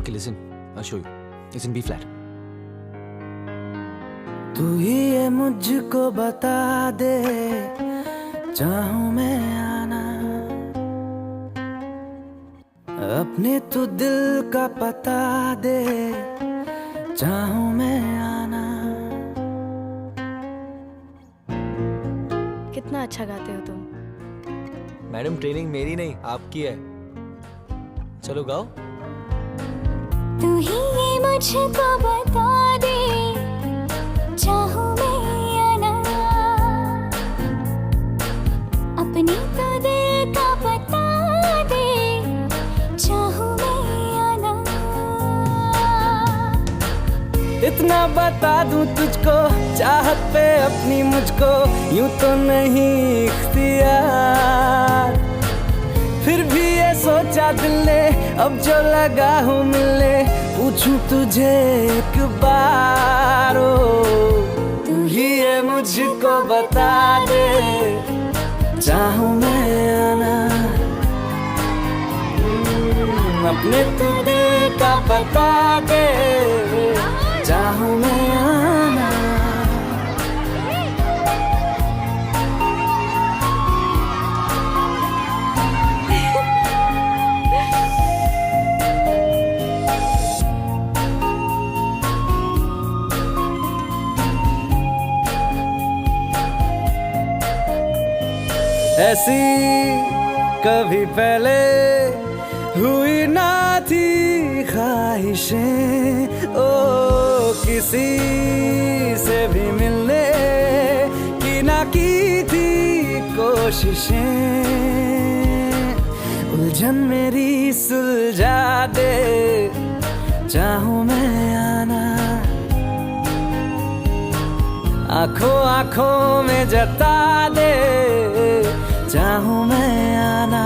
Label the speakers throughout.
Speaker 1: Okay, listen. I'll show you. It's in B flat.
Speaker 2: तू ही ये मुझको बता दे, चाहूं मैं आना, अपने तू दिल का पता दे, चाहूं मैं आना।
Speaker 3: कितना अच्छा गाते हो तुम।
Speaker 1: मैडम ट्रेनिंग मेरी नहीं आपकी है। चलो गाओ।
Speaker 4: तू ही ये मुझको बता दे, चाहूं मैं आना, अपनी तो दिल का बता दे, चाहूं मैं आना।
Speaker 2: इतना बता दूं तुझको, चाहत पे अपनी मुझको यूं तो नहीं इख्तियार, फिर भी ये सोचा दिल ने अब जो लगा हूँ मिलने, पूछूं तुझे एक बार। तू ही ये मुझको बता दे, चाहूं मैं आना, अपने तू दिल का बता दे, चाहूं मैं आना। ऐसी कभी पहले हुई ना थी ख्वाहिशें, ओ किसी से भी मिलने की ना की थी कोशिशें, उलझन मेरी सुलझा दे, चाहूं मैं आना, आंखों आंखों में जता दे, चाहूं मैं आना।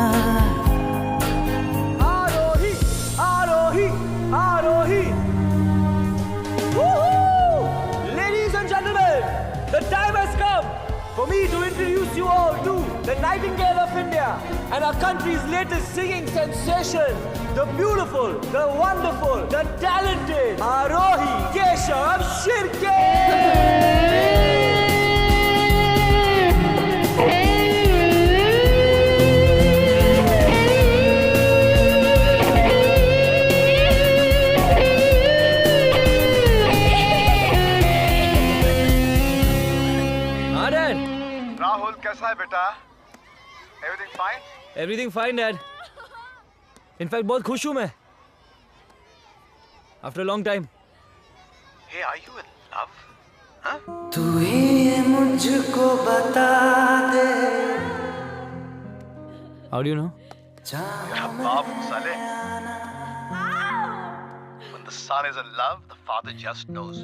Speaker 5: आरोही आरोही आरोही। Ladies and gentlemen, the time has come for me to introduce you all to the Nightingale of India and our country's latest singing sensation, the beautiful, the wonderful, the talented Arohi Keshav Shirke.
Speaker 6: कैसा है बेटा? Everything fine?
Speaker 1: Everything fine, Dad. In fact, बहुत खुश हूँ मैं. After a long time.
Speaker 6: Hey, are you in love? Huh?
Speaker 2: तू ही ये मुझको बता दे।
Speaker 1: How do you know?
Speaker 6: मेरा बाप साले. When the son is in love, the father just knows.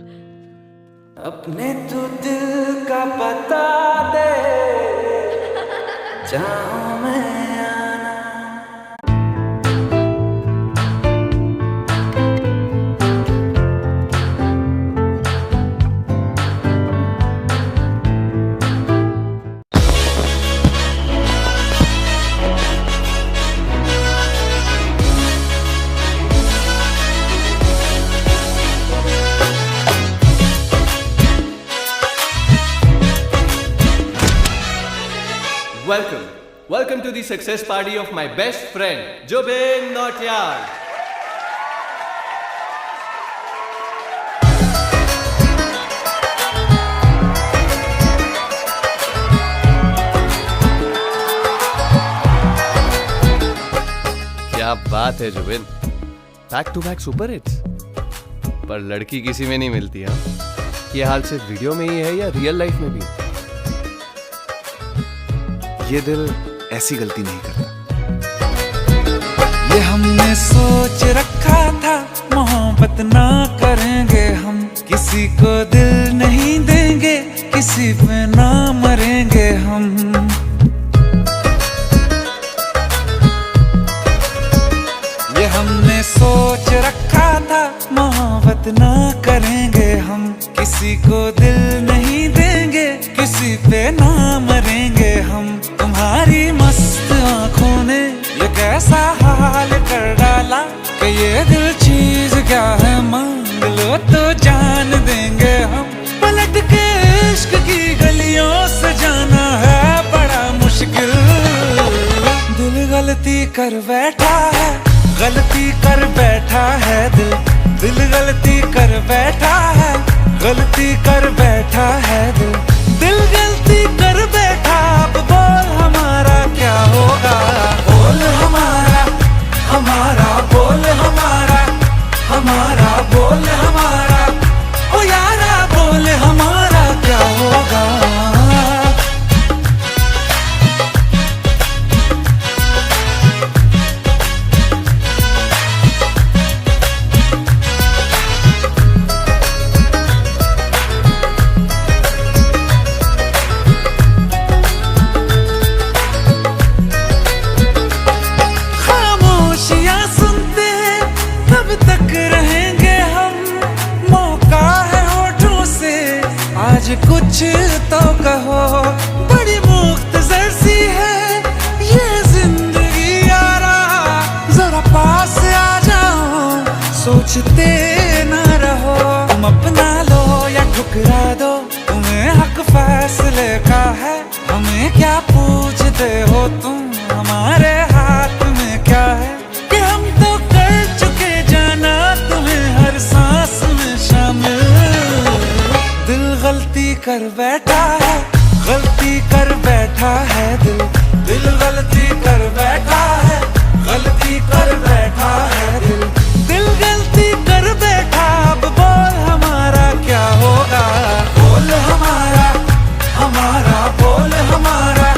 Speaker 2: अपने तू दिल का पता दे, चाहूं मैं आना।
Speaker 7: Welcome to the success party of my best friend, Jubin Not Yard. क्या बात है Zubin, back to back super hits. पर लड़की किसी में नहीं मिलती है। ये हाल सिर्फ वीडियो में ही है या रियल लाइफ में भी?
Speaker 8: ये दिल ऐसी गलती नहीं करता।
Speaker 2: ये हमने सोच रखा था, मोहब्बत ना करेंगे हम, किसी को दिल नहीं देंगे, किसी पे ना मरेंगे हम। ये हमने सोच रखा था, मोहब्बत ना करेंगे हम, किसी को दिल नहीं देंगे, किसी पे ना मरेंगे हम। तुम्हारी मस्त आँखों ने ये कैसा हाल कर डाला, कि ये दिल चीज क्या है, मांग लो तो जान देंगे हम। पलट के इश्क की गलियों से जाना है बड़ा मुश्किल। दिल गलती कर बैठा है, गलती कर बैठा है दिल। दिल गलती कर बैठा है, गलती कर बैठा है दिल। दिल गलती कर बैठा, अब बोल हमारा क्या होगा। बोल हमारा, हमारा बोल हमारा, हमारा बोल हमारा, ओ यारा बोल हमारा क्या होगा। कुछ तो कहो, बड़ी मुख्तसर सी है ये जिंदगी यारा। जरा पास आ जाओ, सोचते ना रहो। तुम अपना लो या ठुकरा दो, तुम्हें हक फैसले का है। हमें क्या पूछते हो तुम, हमारे हाथ में क्या है। कि हम तो कर चुके जाना तुम्हें हर सांस में शामिल। दिल गलती कर बैठा है, गलती कर बैठा है दिल। दिल गलती कर बैठा है, गलती कर बैठा है दिल। दिल गलती कर बैठा, अब बोल हमारा क्या होगा। बोल हमारा, हमारा बोल हमारा,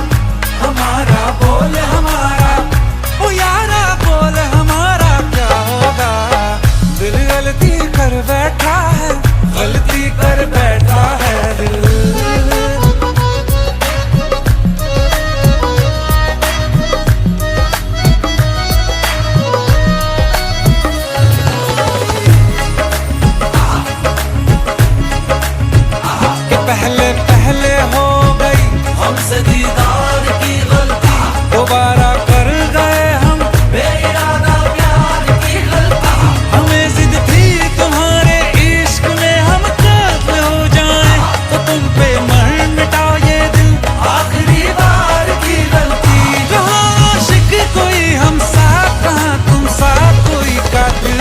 Speaker 2: हमारा बोल हमारा, ओ यारा बोल हमारा क्या होगा। दिल गलती कर बैठा है, गलती कर बैठा है दिल। कि पहले पहले हो गई हमसे दीदार की गलती, दोबारा कर गए हम बेइरादा प्यार की गलती। हमें जिद थी तुम्हारे इश्क में हम कब हो जाएं, तो तुम पे मर मिटा ये दिल आखिरी बार की गलती। कहाँ आशिक कोई हम साथ, कहाँ तुम साथ कोई कातिल।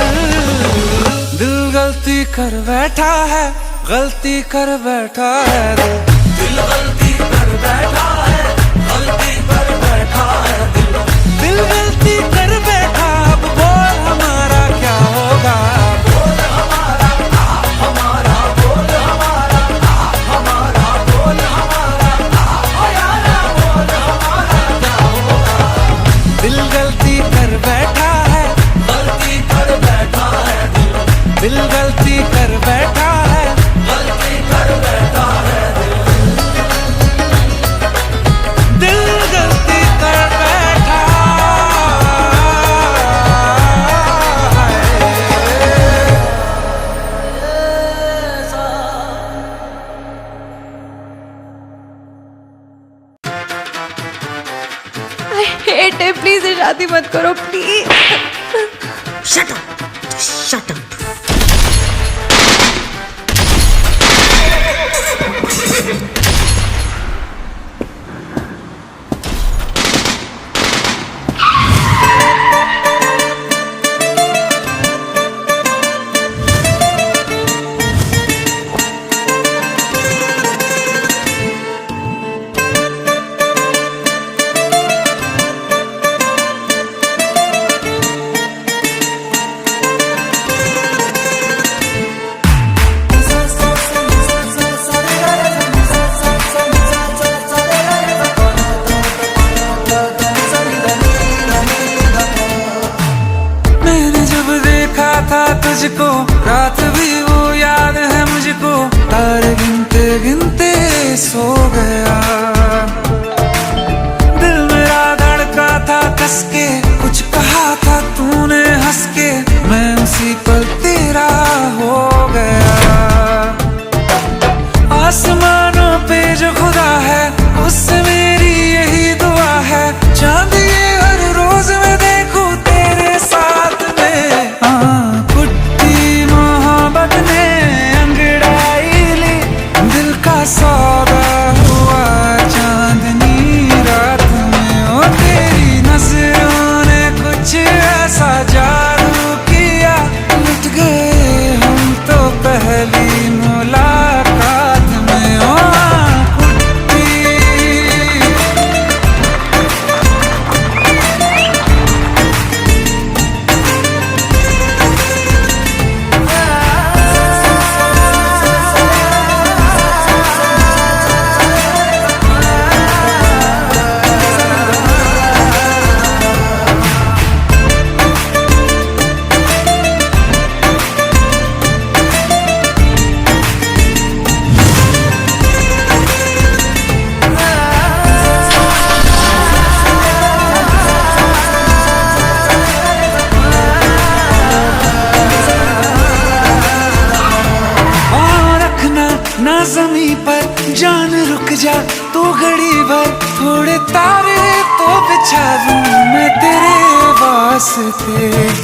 Speaker 2: दिल गलती कर बैठा है, गलती कर बैठा है दिल। दिल गलती कर बैठा है, गलती कर बैठा है दिल। दिल गलती कर बैठा, अब बोल हमारा क्या होगा। बोल हमारा, हमारा बोल हमारा, हमारा बोल हमारा, ओ यारा बोल हमारा क्या होगा। दिल गलती कर बैठा है, गलती कर बैठा है दिल। दिल गलती कर बैठा है, गलती कर बैठा है दिल। दिल गलती कर बैठा
Speaker 3: I hate it. Please ये शादी मत करो please.
Speaker 9: Shut up! Just shut up!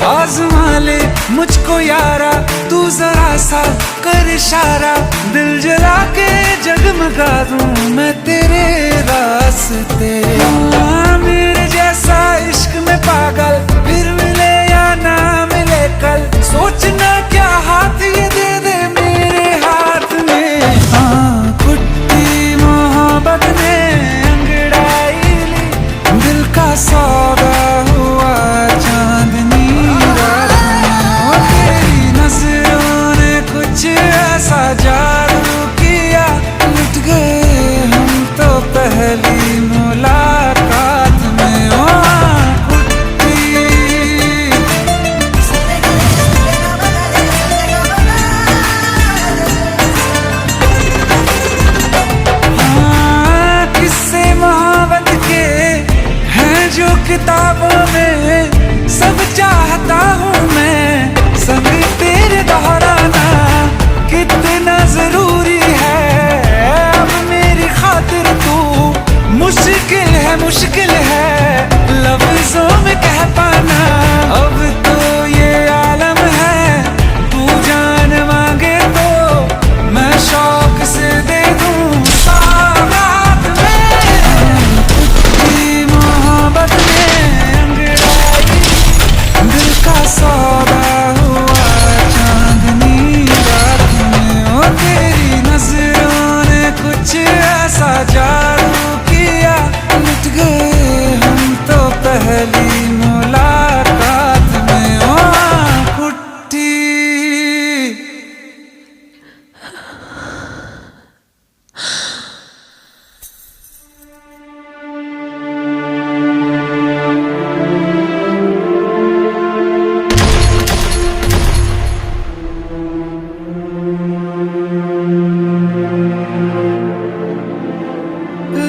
Speaker 2: आजमा ले मुझको यारा, तू जरा सा कर इशारा, दिल जला के जगमगा दूं मैं तेरे रास्ते। मेरे जैसा इश्क में पागल फिर मिले या ना मिले कल, सोचना क्या हाथ ये दे दे मेरे हाथ में। कुट्टी मोहब्बत ने अंगड़ाई ली, दिल का सौदा हुआ चांदनी रात में। तेरी नजरों ने कुछ ऐसा जादू किया, लुट गए हम तो पहली मुलाकात में। किस्से मोहब्बत के हैं जो किताबों में, सब चाहता हूँ मैं संग तेरे दोहराना, कितना जरूरी है अब मेरी खातिर तू। मुश्किल है लफ्जों में कह पाना, अब तो ये आलम है, तू जान मांगे तो मैं शौक से दे दूं सौगात में। कुट्टी मोहब्बत में अंगड़ाई, दिल का सौदा हुआ चांदनी रात में। तेरी नजरों ने कुछ ऐसा जादू किया, लुट गए हम तो पहली मुलाकात में। कुट्टी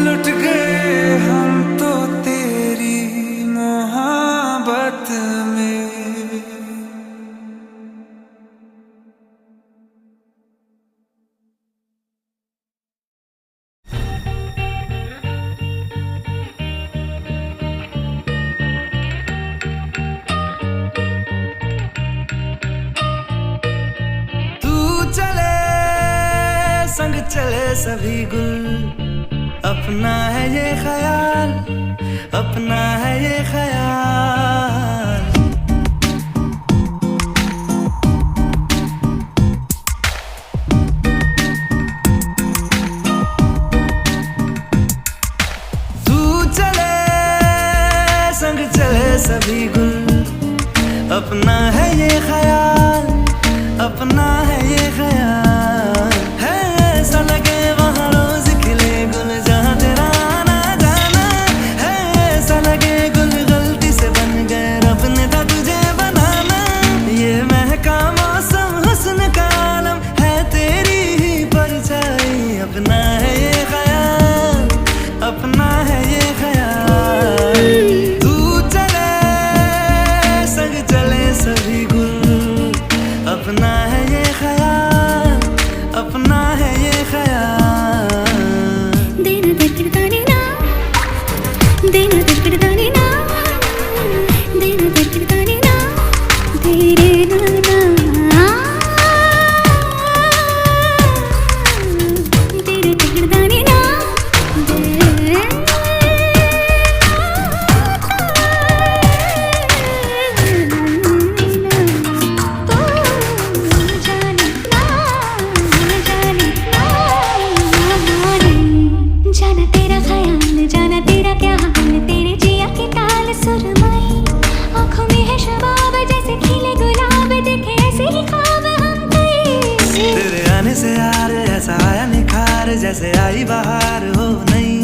Speaker 2: लुट गए हम तो तेरी मोहब्बत में। तू चले संग चले सभी गुल, अपना है ये ख्याल, अपना है ये ख्याल। तू चले संग चले सभी गुल, अपना है ये ख्याल, अपना है ये ख्याल। है ऐसा लगे वहाँ रोज खिले गुल जहाँ तेरा आना जाना, है ऐसा लगे गुल गलती से बन गए रब ने था तुझे बनाना। ये महका मौसम हुस्न का आलम है तेरी ही परछाई, अपना है ये ख्याल, अपना है ये ख्याल। तू चले संग चले सभी गुल, अपना है ये ख्याल, अपना है ये ख्याल।
Speaker 4: देना दिलकड़ाने ना, देना दिलकड़ाने ना, देना दिलकड़ाने ना, तेरे नाना। तेरे दिलकड़ाने ना, जाना तेरा ख्याल, जाना तेरा क्या हाल, तेरे जिया की ताल सुरमई, आँखों में है शबाब जैसे खिले गुलाब, देखे ऐसे ही ख्वाब हम कई।
Speaker 2: तेरे आने से यार ऐसा आया निखार, जैसे आई बाहर हो नहीं।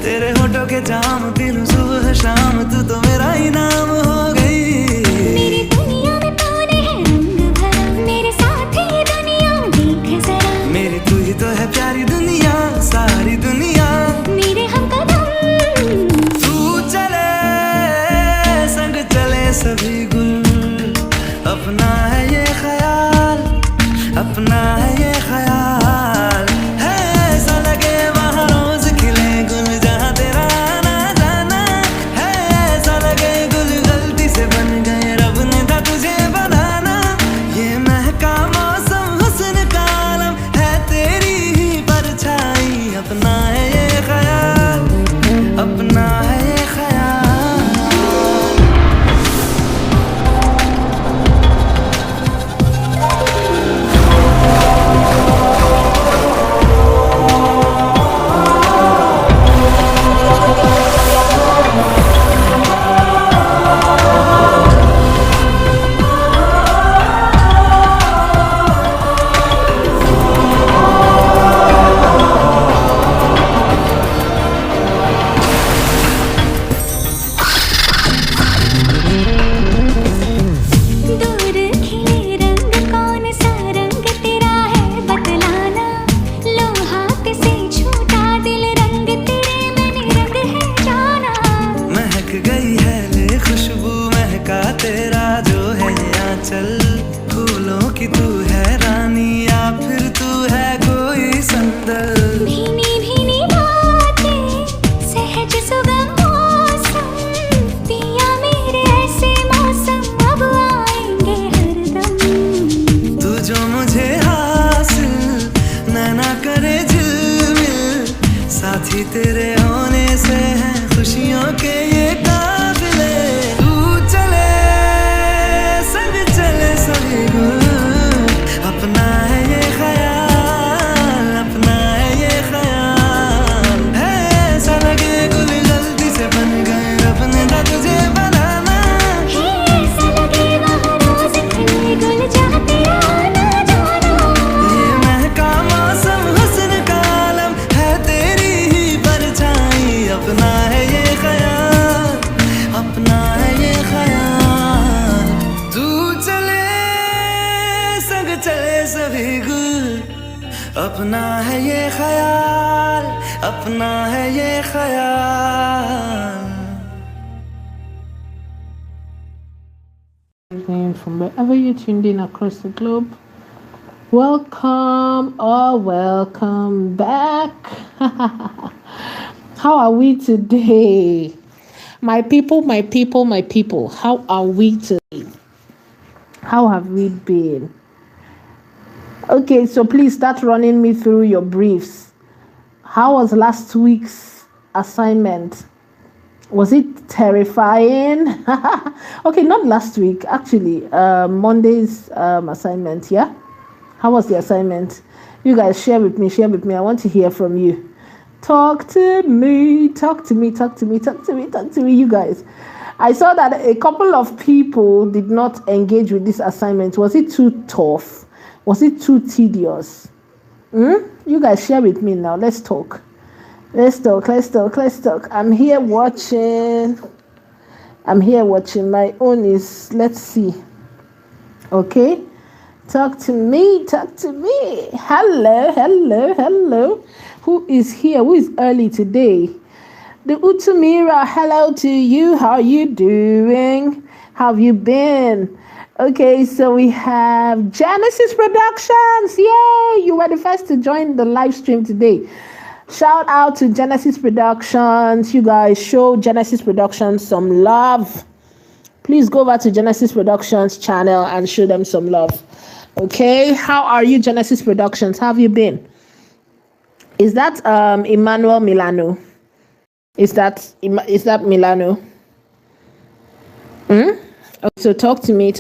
Speaker 2: तेरे होठों के जाम पीलूं सुबह शाम, तू तो मेरा ही नाम हो गई।
Speaker 4: मेरी दुनिया में तूने है रंग भरा, मेरे साथ ही दुनिया देख जरा।
Speaker 2: मेरी तू ही तो है प्यारी दुनिया, सारी दुनिया
Speaker 4: मेरे हमकदम।
Speaker 2: तू चले संग चले सभी गुल, अपना है ये ख्याल, अपना है ये ख्याल। है ऐसा लगे वहाँ रोज खिले गुल जहाँ तेरा आना जाना, है ऐसा लगे गुल गलती से खुशियों के ये काफिले तू चले संग चले सभी अपना है ये ख्याल अपना है ये ख्याल है ऐसा लगे गुल गलती से बन गए अपने ना तुझे बनाना ऐसा लगे वहाँ रोज खिले गुल जाते आना जाना ये महका मौसम हुस्न का आलम है तेरी ही परछाई अपना है ये ख्याल अपना है ये ख्याल तू चले संग चले सभी गुल अपना है ये ख्याल अपना है ये ख्याल
Speaker 10: From wherever you're tuned in across the globe, welcome or welcome back. How are we today? My people, my people, my people, how are we today? How have we been? Okay, so please start running me through your briefs. How was last week's assignment? Was it terrifying? Okay, not last week, actually. Monday's assignment, yeah? How was the assignment? You guys share with me, share with me. I want to hear from you. Talk to me, talk to me, talk to me, talk to me, talk to me, you guys. I saw that a couple of people did not engage with this assignment. Was it too tough? Was it too tedious? You guys share with me now. Let's talk. Let's talk. I'm here watching. My own is, let's see. Okay. Talk to me. Hello. Who is here? Who is early today? The Utumira, hello to you. How are you doing? How have you been? Okay, so we have Genesis Productions. Yay! You were the first to join the live stream today. Shout out to Genesis Productions. You guys show Genesis Productions some love. Please go over to Genesis Productions channel and show them some love. Okay, how are you, Genesis Productions? How have you been? Is that Emmanuel Milano? Is that Milano? So talk to me,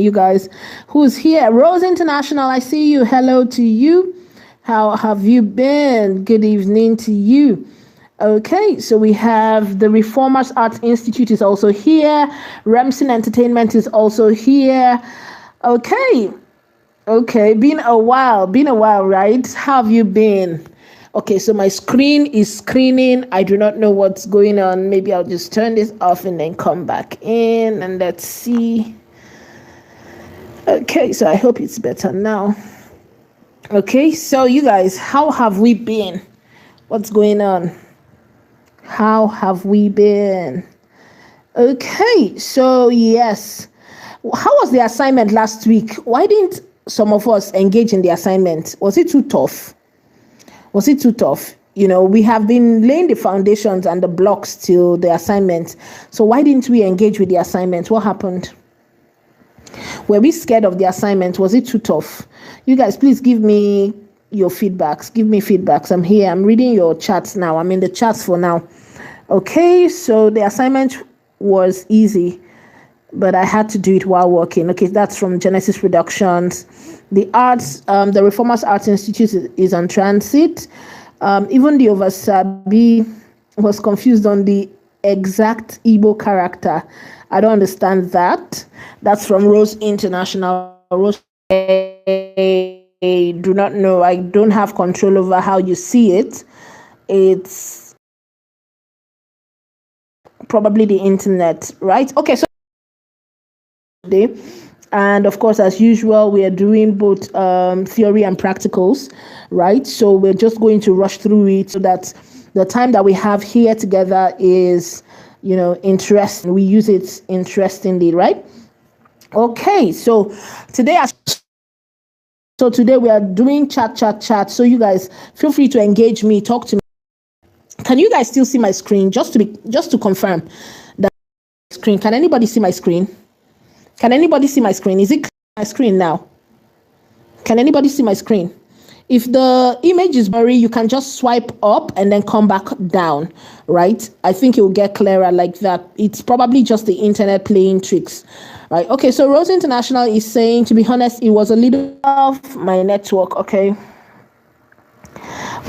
Speaker 10: you guys. Who's here? Rose International, I see you. Hello to you. How have you been? Good evening to you. Okay, so we have the Reformers Arts Institute is also here. Remsen Entertainment is also here. Okay, been a while, right? How have you been? Okay, so my screen is screening. I do not know what's going on. Maybe I'll just turn this off and then come back in and let's see. Okay, so I hope it's better now. Okay, so you guys, how have we been? What's going on? How have we been? Okay, so yes. How was the assignment last week? Why didn't some of us engage in the assignment? Was it too tough? You know, we have been laying the foundations and the blocks till the assignment. So why didn't we engage with the assignment? What happened? Were we scared of the assignment? Was it too tough? You guys, please give me your feedbacks. Give me feedbacks. I'm here. I'm reading your chats now. I'm in the chats for now. Okay, so the assignment was easy, but I had to do it while working. Okay, that's from Genesis Productions. The Reformers Arts Institute is on transit. Even the Oversabi was confused on the exact Igbo character. I don't understand that. That's from Rose International. Rose, I do not know. I don't have control over how you see it. It's probably the internet, right? Okay, so today, and of course, as usual, we are doing both theory and practicals, right? So we're just going to rush through it so that the time that we have here together is, you know, interesting. We use it interestingly, right? Okay, so today we are doing chat. So you guys feel free to engage me, talk to me. Can you guys still see my screen? Just to confirm that screen. Can anybody see my screen? Can anybody see my screen? Is it my screen now? Can anybody see my screen? If the image is blurry, you can just swipe up and then come back down, right? I think it will get clearer like that. It's probably just the internet playing tricks, right? Okay, so Rose International is saying, to be honest, it was a little off my network, okay?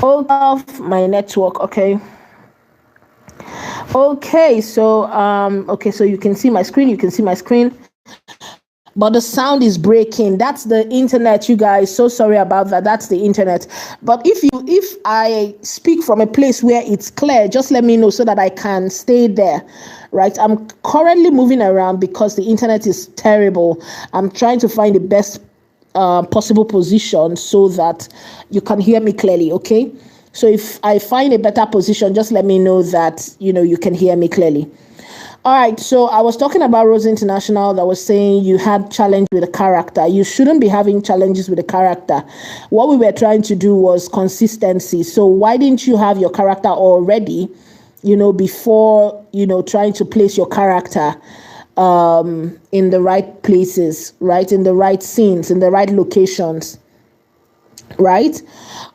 Speaker 10: Off my network, okay? Okay, so so you can see my screen, but the sound is breaking. That's the internet, you guys. So sorry about that. That's the internet. But if I speak from a place where it's clear, just let me know so that I can stay there, right? I'm currently moving around because the internet is terrible. I'm trying to find the best possible position so that you can hear me clearly, okay? So if I find a better position, just let me know that, you can hear me clearly. All right, so I was talking about Rose International that was saying you had challenge with the character. You shouldn't be having challenges with the character. What we were trying to do was consistency. So why didn't you have your character already, before, trying to place your character in the right places, right? In the right scenes, in the right locations, right?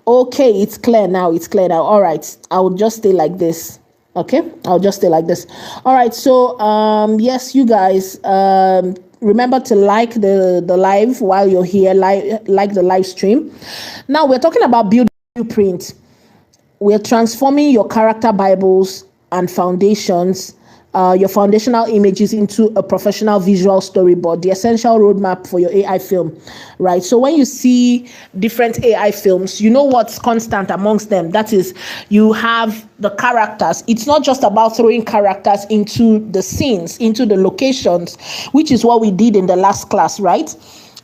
Speaker 10: Okay, it's clear now. All right, I will just stay like this. Okay, I'll just stay like this. All right, so yes, you guys, remember to like the live while you're here, like the live stream. Now we're talking about building blueprint. We're transforming your character bibles and foundations, your foundational images into a professional visual storyboard, the essential roadmap for your AI film, right? So when you see different AI films, you know what's constant amongst them. That is, you have the characters. It's not just about throwing characters into the scenes, into the locations, which is what we did in the last class, right?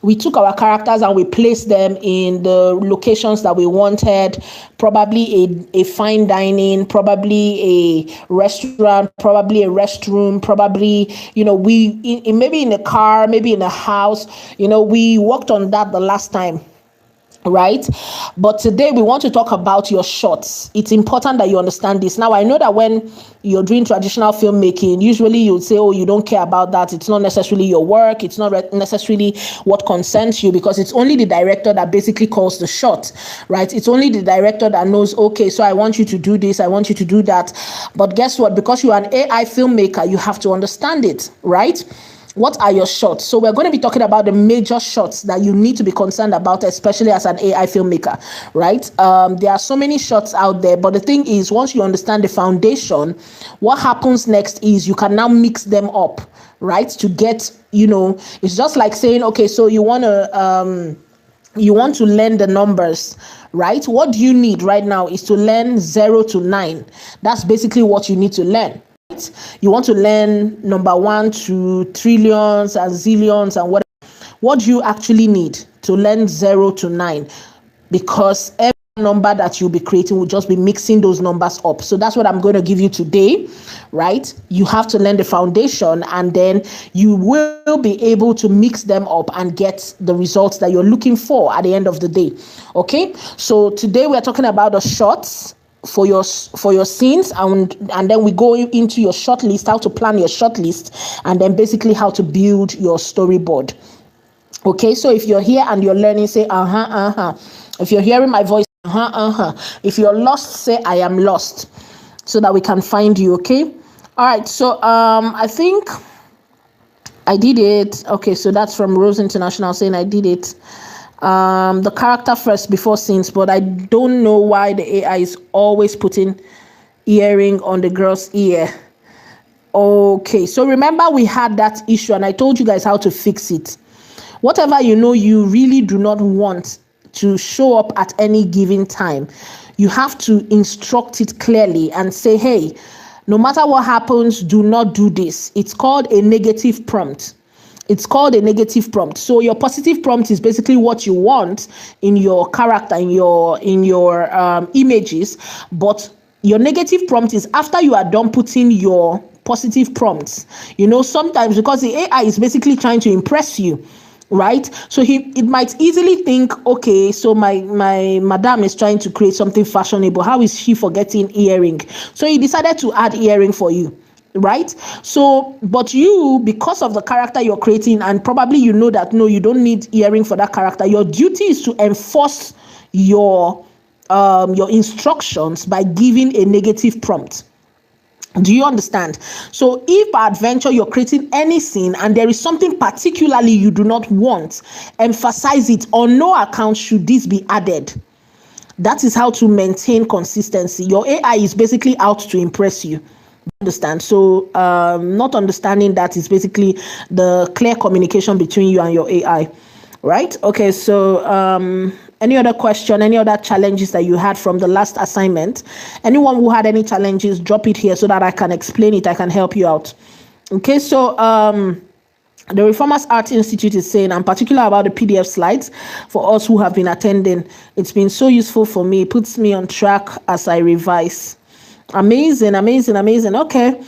Speaker 10: We took our characters and we placed them in the locations that we wanted, probably a fine dining, probably a restaurant, probably a restroom, probably, maybe in a car, maybe in a house. We worked on that the last time. Right? But today we want to talk about your shots. It's important that you understand this. Now, I know that when you're doing traditional filmmaking, usually you would say, oh, you don't care about that. It's not necessarily your work. It's not necessarily what concerns you, because it's only the director that basically calls the shot, right? It's only the director that knows, okay, so I want you to do this, I want you to do that. But guess what? Because you are an AI filmmaker, you have to understand it, right? What are your shots? So we're going to be talking about the major shots that you need to be concerned about, especially as an AI filmmaker, right? There are so many shots out there, but the thing is, once you understand the foundation, what happens next is you can now mix them up, right? To get, it's just like saying, okay, so you want to learn the numbers, right? What do you need right now is to learn 0 to 9. That's basically what you need to learn. You want to learn number 1 to trillions and zillions and whatever. What do you actually need to learn 0 to 9? Because every number that you'll be creating will just be mixing those numbers up. So that's what I'm going to give you today, right? You have to learn the foundation, and then you will be able to mix them up and get the results that you're looking for at the end of the day. Okay, so today we're talking about the shots for your scenes, and then we go into your short list, how to plan your short list, and then basically how to build your storyboard. Okay, so if you're here and you're learning, say if you're hearing my voice, if you're lost, say I am lost, so that we can find you. Okay, all right, so I think I did it. Okay, so that's from Rose International saying I did it. The character first before scenes, but I don't know why the AI is always putting earring on the girl's ear. Okay, so remember we had that issue and I told you guys how to fix it. Whatever you really do not want to show up at any given time, you have to instruct it clearly and say, hey, no matter what happens, do not do this. It's called a negative prompt. So your positive prompt is basically what you want in your character, in your images. But your negative prompt is after you are done putting your positive prompts. Sometimes because the AI is basically trying to impress you, right? So it might easily think, okay, so my madam is trying to create something fashionable. How is she forgetting earring? So he decided to add earring for you. Right? So, but you, because of the character you're creating, and probably that no, you don't need earring for that character, your duty is to enforce your instructions by giving a negative prompt. Do you understand? So if by adventure you're creating any scene and there is something particularly you do not want, emphasize it. On no account should this be added. That is how to maintain consistency. Your AI is basically out to impress you. Understand? So not understanding that is basically the clear communication between you and your AI. Right? Okay, so any other question, any other challenges that you had from the last assignment? Anyone who had any challenges, drop it here so that I can explain it. I can help you out. Okay, so the Reformers Art Institute is saying, I'm particular about the PDF slides for us who have been attending. It's been so useful for me. It puts me on track as I revise. Amazing. Okay.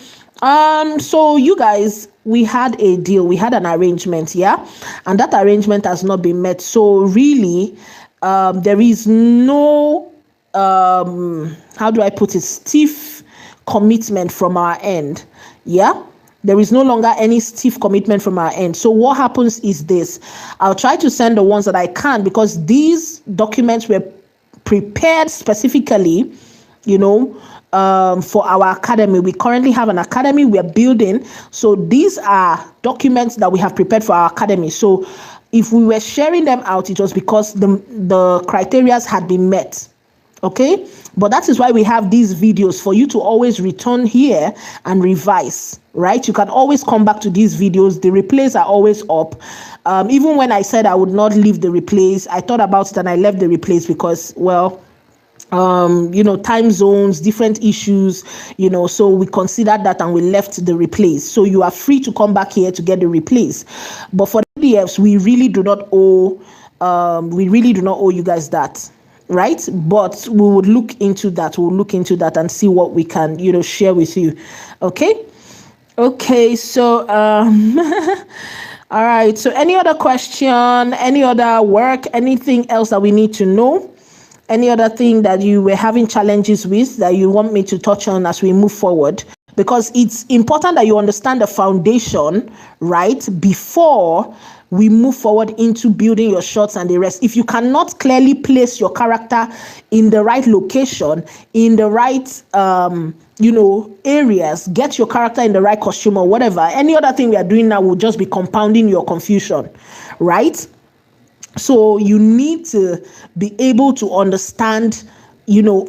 Speaker 10: So you guys, we had a deal, we had an arrangement, yeah, and that arrangement has not been met. So really, there is no how do I put it, stiff commitment from our end. Yeah, there is no longer any stiff commitment from our end. So what happens is this: I'll try to send the ones that I can, because these documents were prepared specifically, for our academy. We currently have an academy we are building. So these are documents that we have prepared for our academy. So if we were sharing them out, it was because the criteria had been met. Okay, but that is why we have these videos, for you to always return here and revise, right? You can always come back to these videos. The replays are always up. Even when I said I would not leave the replays, I thought about it and I left the replays because, well, time zones, different issues, so we considered that and we left the replays. So you are free to come back here to get the replays. But for the PDFs, we really do not owe you guys that. Right, but we would look into that. We'll look into that and see what we can, share with you. Okay. So, all right. So, any other question? Any other work? Anything else that we need to know? Any other thing that you were having challenges with that you want me to touch on as we move forward? Because it's important that you understand the foundation, right, before we move forward into building your shots and the rest. If you cannot clearly place your character in the right location, in the right, areas, get your character in the right costume or whatever, any other thing we are doing now will just be compounding your confusion, right? So you need to be able to understand,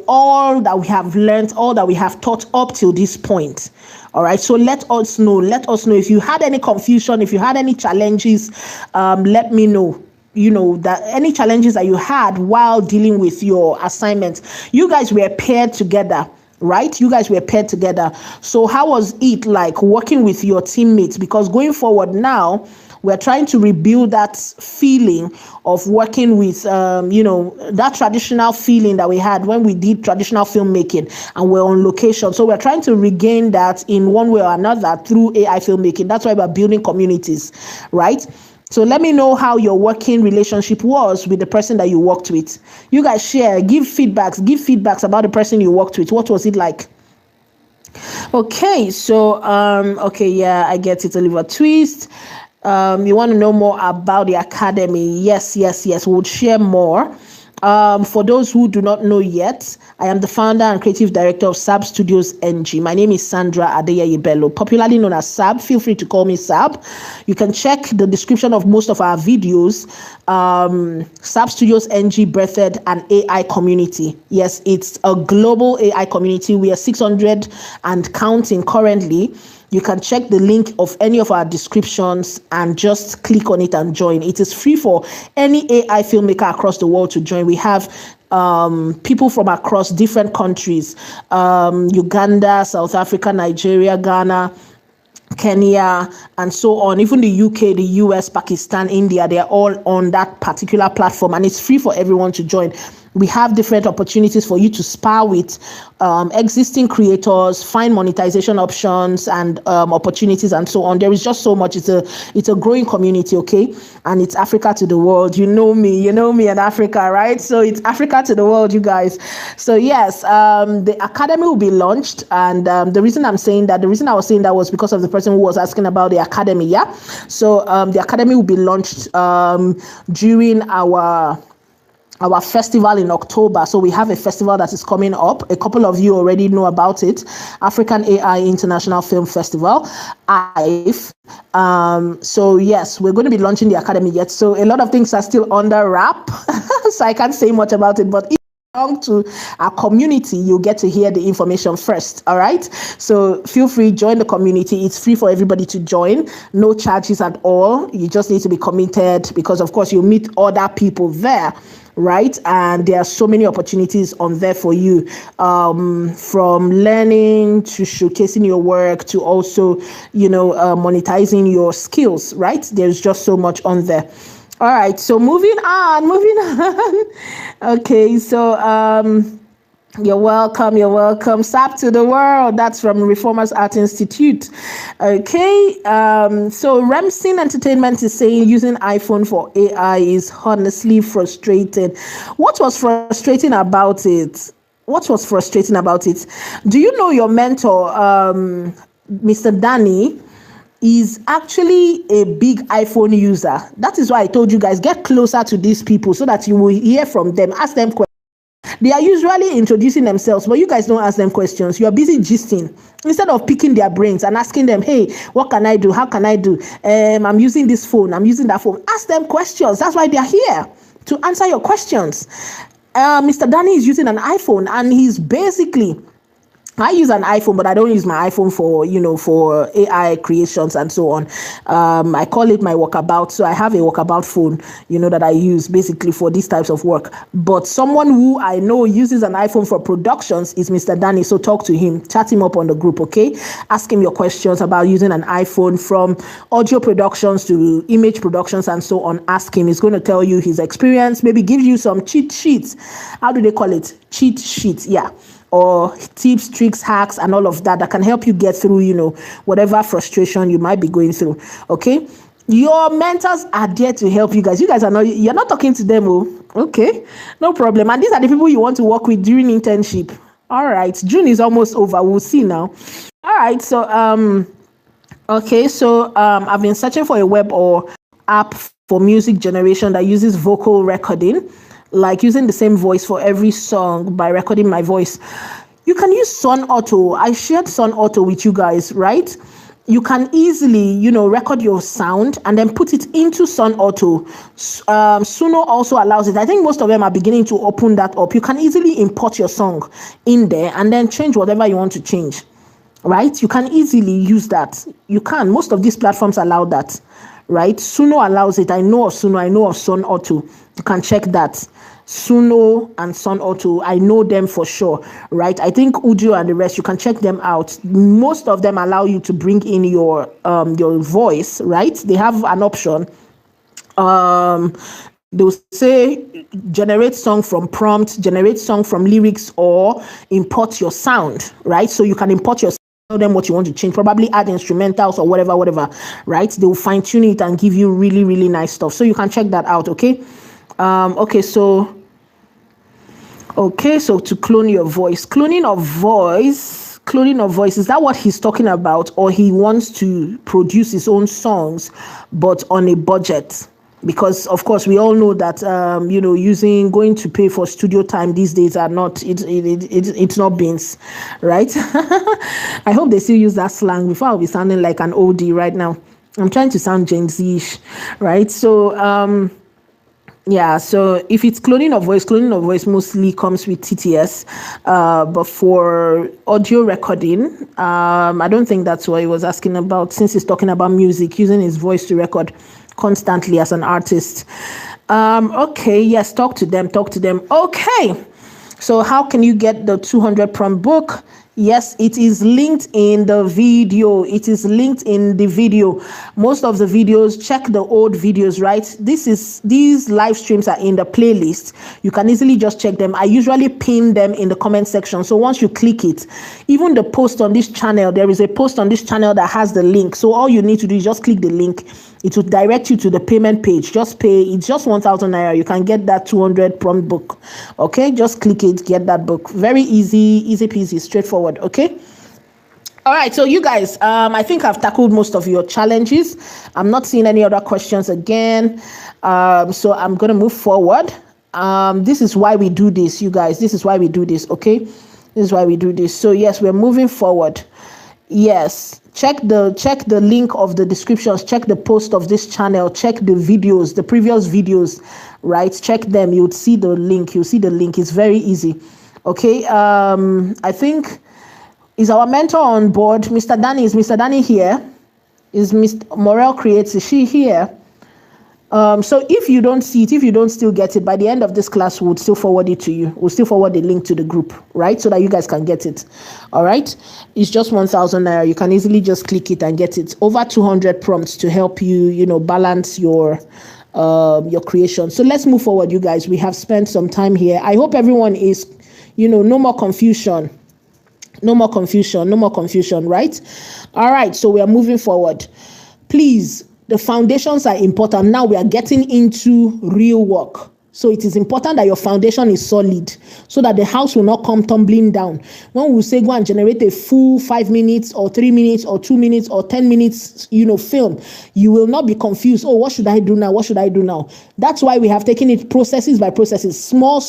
Speaker 10: all that we have learned, all that we have taught up till this point. All right. So let us know if you had any confusion, if you had any challenges, let me know. That any challenges that you had while dealing with your assignment. You guys were paired together, right? You guys were paired together. So how was it like working with your teammates? Because going forward now, we're trying to rebuild that feeling of working with, that traditional feeling that we had when we did traditional filmmaking and we're on location. So we're trying to regain that in one way or another through AI filmmaking. That's why we're building communities, right? So let me know how your working relationship was with the person that you worked with. You guys share, give feedbacks about the person you worked with. What was it like? Okay, so, I get it, Oliver Twist. You want to know more about the academy? Yes. We'll share more. For those who do not know yet, I am the founder and creative director of Sab Studios NG. My name is Sandra Adeyeyebelo, popularly known as Sab. Feel free to call me Sab. You can check the description of most of our videos. Sab Studios NG birthed an AI community. Yes, it's a global AI community. We are 600 and counting currently. You can check the link of any of our descriptions and just click on it and join. It is free for any AI filmmaker across the world to join. We have people from across different countries, Uganda, South Africa, Nigeria, Ghana, Kenya, and so on. Even the UK, the US, Pakistan, India, they're all on that particular platform, and it's free for everyone to join. We have different opportunities for you to spar with existing creators, find monetization options and opportunities and so on. There is just so much. It's a growing community, okay? And it's Africa to the world. You know me and Africa, right? So it's Africa to the world, you guys. So yes, the academy will be launched. And the reason I was saying that was because of the person who was asking about the academy, yeah? So the academy will be launched during our our festival in October. So we have a festival that is coming up. A couple of you already know about it. African AI International Film Festival, AIF. So yes, we're going to be launching the academy yet. So a lot of things are still under wrap. So I can't say much about it, but if you belong to our community, you'll get to hear the information first. All right. So feel free, join the community. It's free for everybody to join. No charges at all. You just need to be committed because of course you'll meet other people there. Right, and there are so many opportunities on there for you, from learning to showcasing your work to also, monetizing your skills. Right, there's just so much on there. All right, so moving on. Okay, so you're welcome. SAP to the world. That's from Reformers Art Institute. Okay, so Remsin Entertainment is saying using iPhone for AI is honestly frustrating. What was frustrating about it? Do you know your mentor, Mr. Danny, is actually a big iPhone user? That is why I told you guys, get closer to these people so that you will hear from them. Ask them questions. They are usually introducing themselves, but you guys don't ask them questions. You are busy gisting instead of picking their brains and asking them, hey, what can I do? How can I do? I'm using this phone. I'm using that phone. Ask them questions. That's why they are here, to answer your questions. Mr. Danny is using an iPhone, and he's basically... I use an iPhone, but I don't use my iPhone for AI creations and so on. I call it my walkabout. So I have a walkabout phone, that I use basically for these types of work. But someone who I know uses an iPhone for productions is Mr. Danny. So talk to him, chat him up on the group, okay? Ask him your questions about using an iPhone, from audio productions to image productions and so on. Ask him. He's going to tell you his experience, maybe give you some cheat sheets. How do they call it? Cheat sheets, yeah. Or tips, tricks, hacks, and all of that can help you get through, whatever frustration you might be going through. Okay, your mentors are there to help you guys. You guys you're not talking to them. Okay, no problem. And these are the people you want to work with during internship. All right, June is almost over. We'll see now. All right, so okay, so I've been searching for a web or app for music generation that uses vocal recording, like using the same voice for every song by recording my voice. You can use Sun Auto. I shared Sun Auto with you guys, right? You can easily, record your sound and then put it into Sun Auto. Suno also allows it. I think most of them are beginning to open that up. You can easily import your song in there and then change whatever you want to change, right? You can easily use that. You can. Most of these platforms allow that, right? Suno allows it. I know of Suno. I know of Sun Auto. You can check that. Suno and Sun Auto, I know them for sure, right? I think Udio and the rest, you can check them out. Most of them allow you to bring in your voice, right? They have an option. They'll say generate song from prompt, generate song from lyrics, or import your sound, right? So you can import your sound, tell them what you want to change, probably add instrumentals or whatever, right? They will fine tune it and give you really, really nice stuff. So you can check that out, okay? So to clone your voice, cloning of voice, is that what he's talking about? Or he wants to produce his own songs, but on a budget? Because of course we all know that going to pay for studio time these days are not it's not beans, right? I hope they still use that slang before I'll be sounding like an oldie right now. I'm trying to sound Gen Z-ish, right? So yeah, so if it's cloning of voice mostly comes with TTS, but for audio recording, I don't think that's what he was asking about, since he's talking about music, using his voice to record constantly as an artist. Okay, yes, talk to them. Okay, so how can you get the 200 prompt book? Yes, it is linked in the video. Most of the videos, check the old videos, right? These live streams are in the playlist. You can easily just check them. I usually pin them in the comment section. So once you click it, even the post on this channel, there is a post on this channel that has the link. So all you need to do is just click the link. It will direct you to the payment page. Just pay. It's just 1,000 naira. You can get that 200 prompt book. Okay, just click it, get that book. Very easy peasy, straightforward. Okay. All right. So you guys, I think I've tackled most of your challenges. I'm not seeing any other questions again. So I'm gonna move forward. This is why we do this, you guys. This is why we do this, okay? This is why we do this. So yes, we're moving forward. Yes, check the link of the descriptions, check the post of this channel, check the videos, the previous videos, right? Check them. You'll see the link. It's very easy. Okay. I think, is our mentor on board? Mr. Danny, is Mr. Danny here? Is Mr. Morel Creates, is she here? So if you don't see it, if you don't still get it, by the end of this class, we'll still forward it to you. We'll still forward the link to the group, right? So that you guys can get it. All right. It's just 1,000 naira. You can easily just click it and get it. Over 200 prompts to help you, balance your creation. So let's move forward, you guys. We have spent some time here. I hope everyone is, no more confusion. No more confusion, right? All right. So we are moving forward. Please. The foundations are important. Now we are getting into real work. So it is important that your foundation is solid so that the house will not come tumbling down. When we say go and generate a full 5 minutes or 3 minutes or 2 minutes or 10 minutes, film, you will not be confused. Oh, what should I do now? What should I do now? That's why we have taken it processes by processes, small.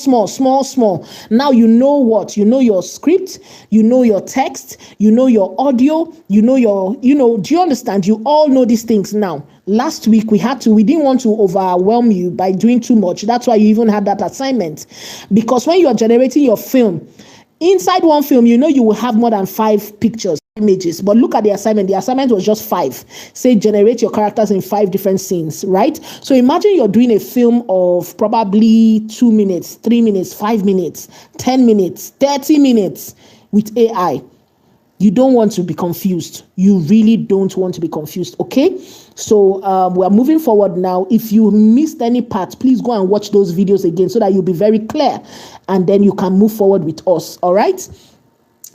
Speaker 10: Now you know what? You know your script, you know your text, you know your audio, you know your, do you understand? You all know these things now. Last week we didn't want to overwhelm you by doing too much. That's why you even had that assignment. Because when you are generating your film, inside one film, you will have more than 5 pictures, images. But look at the assignment. The assignment was just 5. Say generate your characters in 5 different scenes, right? So imagine you're doing a film of probably 2 minutes, 3 minutes, 5 minutes, 10 minutes, 30 minutes with AI. You don't want to be confused. You really don't want to be confused, okay? So we're moving forward now. If you missed any part, please go and watch those videos again so that you'll be very clear. And then you can move forward with us, all right?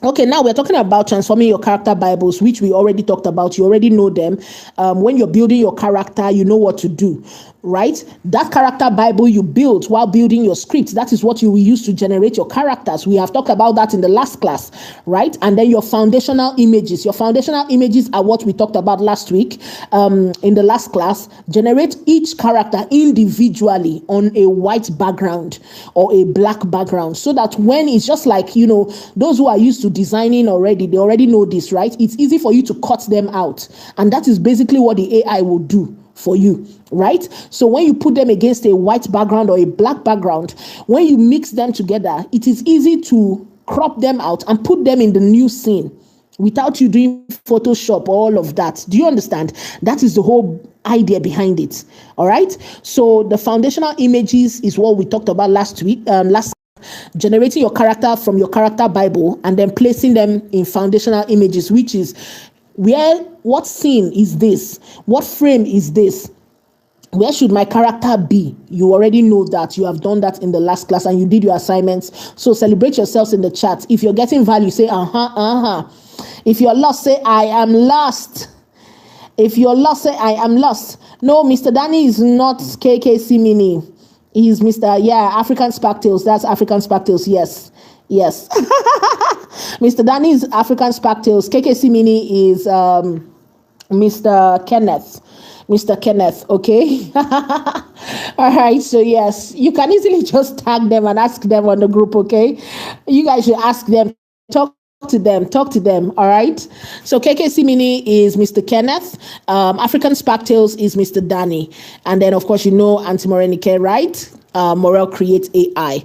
Speaker 10: Okay, now we're talking about transforming your character Bibles, which we already talked about. You already know them. When you're building your character, you know what to do, right? That character Bible you built while building your script, that is what you will use to generate your characters. We have talked about that in the last class, right? And then your foundational images. Your foundational images are what we talked about last week in the last class. Generate each character individually on a white background or a black background so that when it's just like, those who are used to designing already, they already know this, right? It's easy for you to cut them out. And that is basically what the AI will do for you, right? So when you put them against a white background or a black background, when you mix them together, it is easy to crop them out and put them in the new scene without you doing Photoshop, all of that. Do you understand? That is the whole idea behind it. All right. So the foundational images is what we talked about last week, generating your character from your character Bible and then placing them in foundational images, which is what scene is this? What frame is this? Where should my character be? You already know that. You have done that in the last class and you did your assignments. So celebrate yourselves in the chat. If you're getting value, say If you're lost, say I am lost. If you're lost, say I am lost. No, Mr. Danny is not KKC Mini. He's African Sparktails. That's African Sparktails. Yes. Mr. Danny is African Sparktails. KKC Mini is Mr. Kenneth, okay? All right, so yes, you can easily just tag them and ask them on the group, okay? You guys should ask them, talk to them, all right? So KKC Mini is Mr. Kenneth, African Sparktails is Mr. Danny, and then of course Auntie Morenike, right? Morel Creates AI.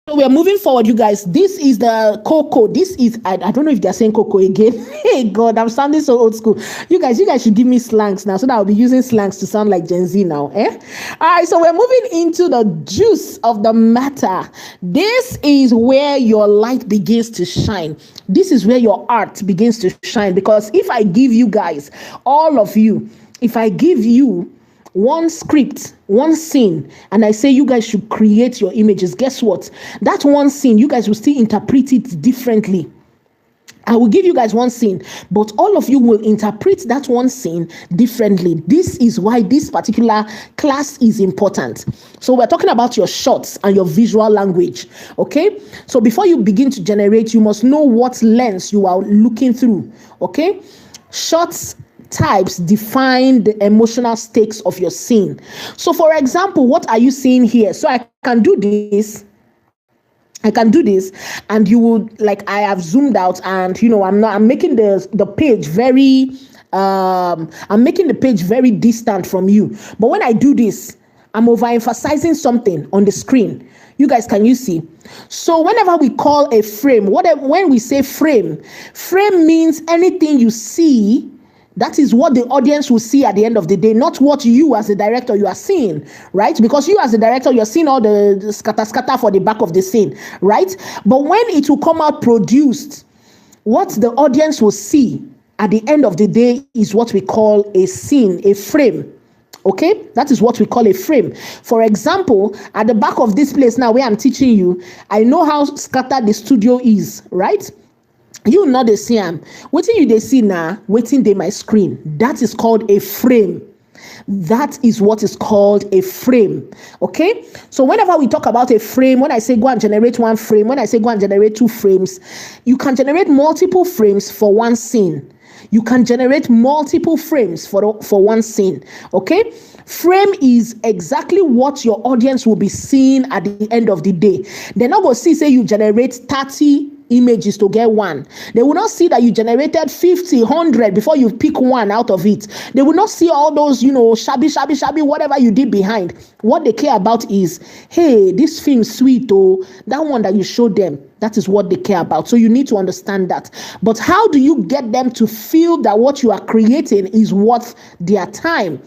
Speaker 10: So we are moving forward, you guys. This is the Coco. This is, I don't know if they're saying Coco again. Hey, God, I'm sounding so old school. You guys should give me slangs now so that I'll be using slangs to sound like Gen Z now. All right, so we're moving into the juice of the matter. This is where your light begins to shine. This is where your art begins to shine. Because if I give you guys, all of you, if I give you one script, one scene, and I say you guys should create your images, guess what? That one scene, you guys will still interpret it differently. I will give you guys one scene, but all of you will interpret that one scene differently. This is why this particular class is important. So we're talking about your shots and your visual language, okay? So before you begin to generate, you must know what lens you are looking through, okay? Shots types define the emotional stakes of your scene. So for example, what are you seeing here? So I can do this, and you would, like, I have zoomed out, and I'm making the page very I'm making the page very distant from you. But when I do this, I'm overemphasizing something on the screen. You guys, can you see? So whenever we call a frame, when we say frame means anything you see, that is what the audience will see at the end of the day, not what you as a director you are seeing, right? Because you as a director, you're seeing all the scatter for the back of the scene, right? But when it will come out produced, what the audience will see at the end of the day is what we call a scene, a frame. Okay, that is what we call a frame. For example, at the back of this place now where I'm teaching you, I know how scattered the studio is, right? You know they see am. Waiting you they see now, waiting they my screen. That is called a frame. That is what is called a frame. Okay, so whenever we talk about a frame, when I say go and generate one frame, when I say go and generate two frames, you can generate multiple frames for one scene. You can generate multiple frames for one scene. Okay, frame is exactly what your audience will be seeing at the end of the day. They're not going to say you generate 30 images to get one. They will not see that you generated 50, 100 before you pick one out of it. They will not see all those, shabby, whatever you did behind. What they care about is, hey, this film sweet, oh, that one that you showed them. That is what they care about. So you need to understand that. But how do you get them to feel that what you are creating is worth their time?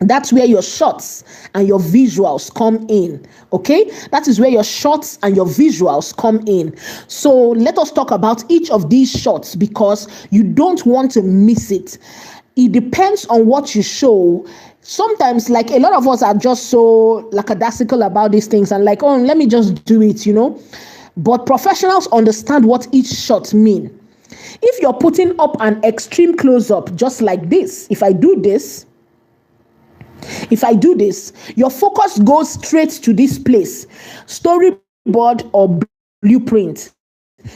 Speaker 10: That's where your shots and your visuals come in. Okay, that is where your shots and your visuals come in. So let us talk about each of these shots, because you don't want to miss it. It depends on what you show. Sometimes, like, a lot of us are just so lackadaisical about these things and like, oh, let me just do it, But professionals understand what each shot means. If you're putting up an extreme close-up, just like this, if I do this, your focus goes straight to this place, storyboard or blueprint.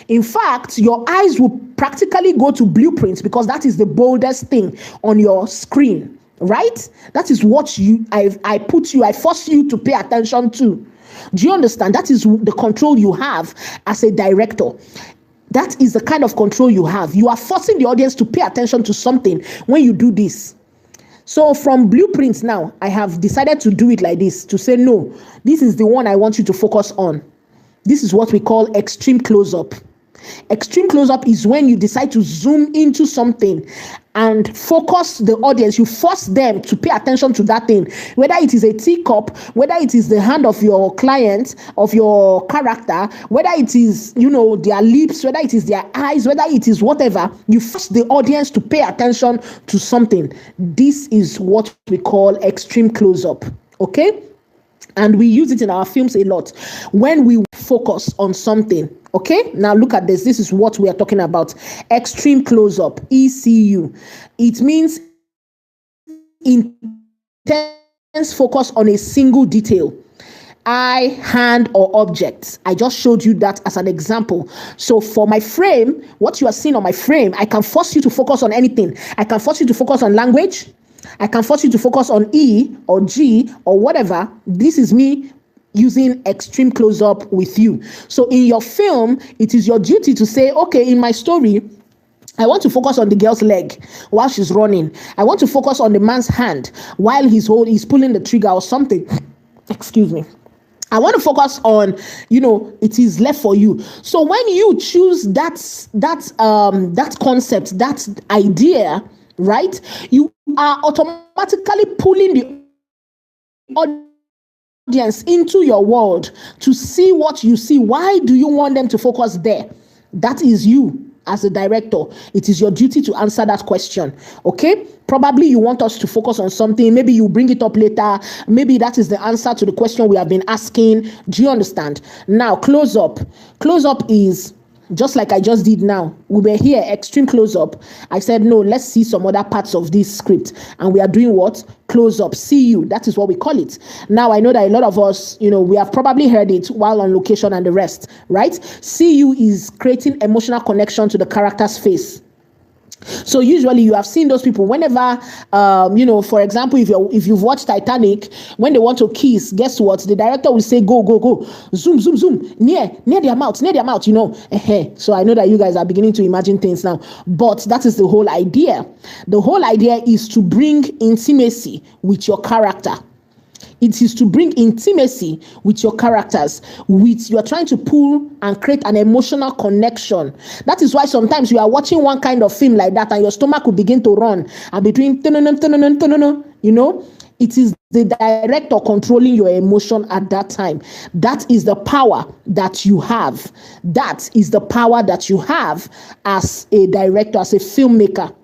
Speaker 10: In fact, your eyes will practically go to blueprint because that is the boldest thing on your screen, right? That is what I force you to pay attention to. Do you understand? That is the control you have as a director. That is the kind of control you have. You are forcing the audience to pay attention to something when you do this. So from blueprints now, I have decided to do it like this, to say, no, this is the one I want you to focus on. This is what we call extreme close-up. Extreme close-up is when you decide to zoom into something and focus the audience. You force them to pay attention to that thing, whether it is a teacup, whether it is the hand of your client, of your character, whether it is, their lips, whether it is their eyes, whether it is whatever. You force the audience to pay attention to something. This is what we call extreme close-up. Okay? And we use it in our films a lot when we focus on something. Okay, now look at this. This is what we are talking about. Extreme close-up, ECU. It means intense focus on a single detail. Eye, hand, or object. I just showed you that as an example. So for my frame, what you are seeing on my frame, I can force you to focus on anything. I can force you to focus on language. I can force you to focus on E or G or whatever. This is me using extreme close-up with you. So in your film, it is your duty to say, okay, in my story, I want to focus on the girl's leg while she's running. I want to focus on the man's hand while he's pulling the trigger or something. Excuse me. I want to focus on, it is left for you. So when you choose that concept, that idea, right, you are automatically pulling the audience into your world to see what you see. Why do you want them to focus there? That is you as a director. It is your duty to answer that question. Okay? Probably you want us to focus on something. Maybe you bring it up later. Maybe that is the answer to the question we have been asking. Do you understand? Now, close up. Close up is just like I just did now. We were here, extreme close-up. I said, no, let's see some other parts of this script. And we are doing what? Close-up. CU. That is what we call it. Now, I know that a lot of us, we have probably heard it while on location and the rest, right? CU is creating emotional connection to the character's face. So usually you have seen those people whenever, for example, if you've watched Titanic, when they want to kiss, guess what? The director will say, go, go, go, zoom, zoom, zoom, near their mouth, So I know that you guys are beginning to imagine things now, but that is the whole idea. The whole idea is to bring intimacy with your character. It is to bring intimacy with your characters, you are trying to pull and create an emotional connection. That is why sometimes you are watching one kind of film like that and your stomach will begin to run. And between, it is the director controlling your emotion at that time. That is the power that you have. That is the power that you have as a director, as a filmmaker.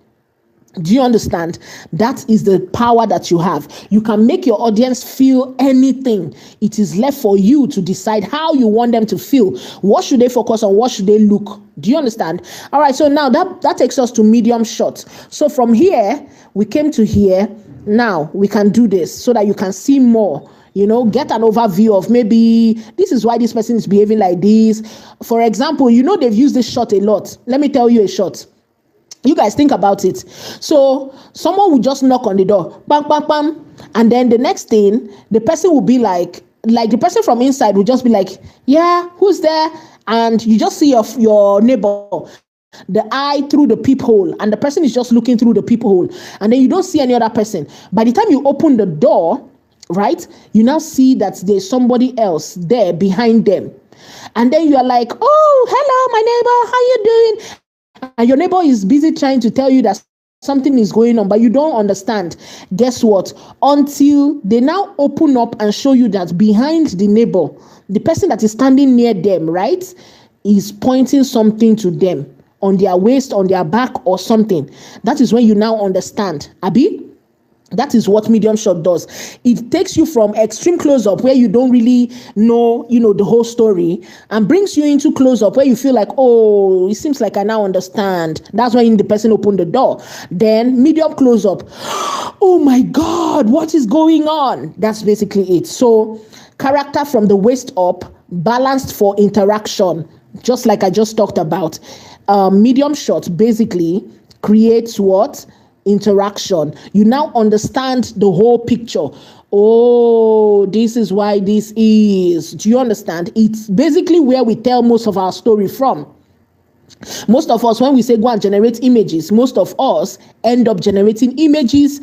Speaker 10: Do you understand? That is the power that you have. You can make your audience feel anything. It is left for you to decide how you want them to feel. What should they focus on? What should they look? Do you understand? All right, so now that takes us to medium shot. So from here, we came to here. Now we can do this so that you can see more. Get an overview of maybe this is why this person is behaving like this. For example, they've used this shot a lot. Let me tell you a shot. You guys think about it. So someone will just knock on the door, bam, bam, bam, and then the next thing, the person will be like the person from inside will just be like, yeah, who's there? And you just see your neighbor, the eye through the peephole, and the person is just looking through the peephole, and then you don't see any other person. By the time you open the door, right, you now see that there's somebody else there behind them, and then you are like, oh, hello, my neighbor, how you doing? And your neighbor is busy trying to tell you that something is going on, but you don't understand. Guess what? Until they now open up and show you that behind the neighbor, the person that is standing near them, right, is pointing something to them on their waist, on their back, or something. That is when you now understand. Abi? That is what medium shot does. It takes you from extreme close-up where you don't really know, the whole story, and brings you into close-up where you feel like, oh, it seems like I now understand. That's when the person opened the door. Then medium close-up. Oh my God, what is going on? That's basically it. So character from the waist up, balanced for interaction, just like I just talked about. Medium shot basically creates what? Interaction. You now understand the whole picture. Oh, this is why this is. Do you understand? It's basically where we tell most of our story from. Most of us, when we say go and generate images, most of us end up generating images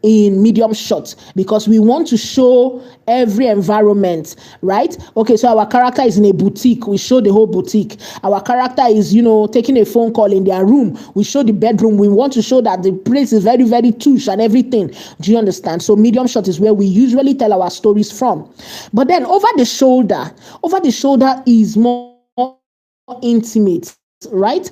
Speaker 10: in medium shots because we want to show every environment, right? Okay, so our character is in a boutique. We show the whole boutique. Our character is, taking a phone call in their room. We show the bedroom. We want to show that the place is very, very touche and everything. Do you understand? So medium shot is where we usually tell our stories from. But then over the shoulder is more intimate, right?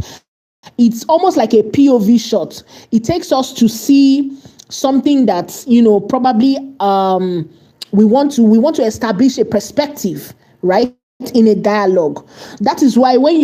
Speaker 10: It's almost like a POV shot. It takes us to see something that probably we want to establish a perspective, right, in a dialogue. That is why when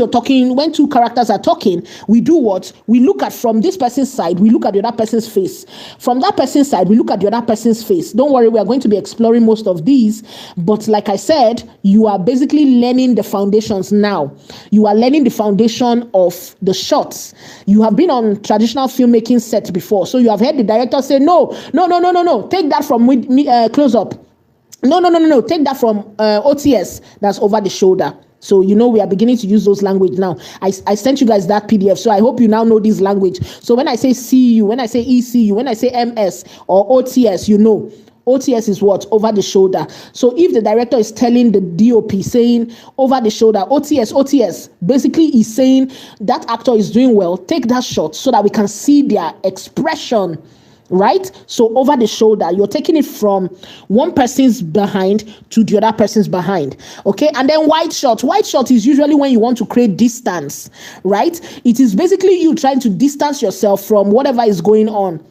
Speaker 10: two characters are talking, we do what? We look at from this person's side, we look at the other person's face. From that person's side, we look at the other person's face. Don't worry, we are going to be exploring most of these, but like I said, you are basically learning the foundations now. You are learning the foundation of the shots. You have been on traditional filmmaking set before, so you have heard the director say, no, take that from close up. No. Take that from OTS. That's over the shoulder. So, we are beginning to use those language now. I sent you guys that PDF. So I hope you now know this language. So when I say CU, when I say ECU, when I say MS or OTS, OTS is what? Over the shoulder. So if the director is telling the DOP saying over the shoulder, OTS, basically is saying that actor is doing well. Take that shot so that we can see their expression. Right? So over the shoulder, you're taking it from one person's behind to the other person's behind. Okay. And then wide shot. Wide shot is usually when you want to create distance, right? It is basically you trying to distance yourself from whatever is going on.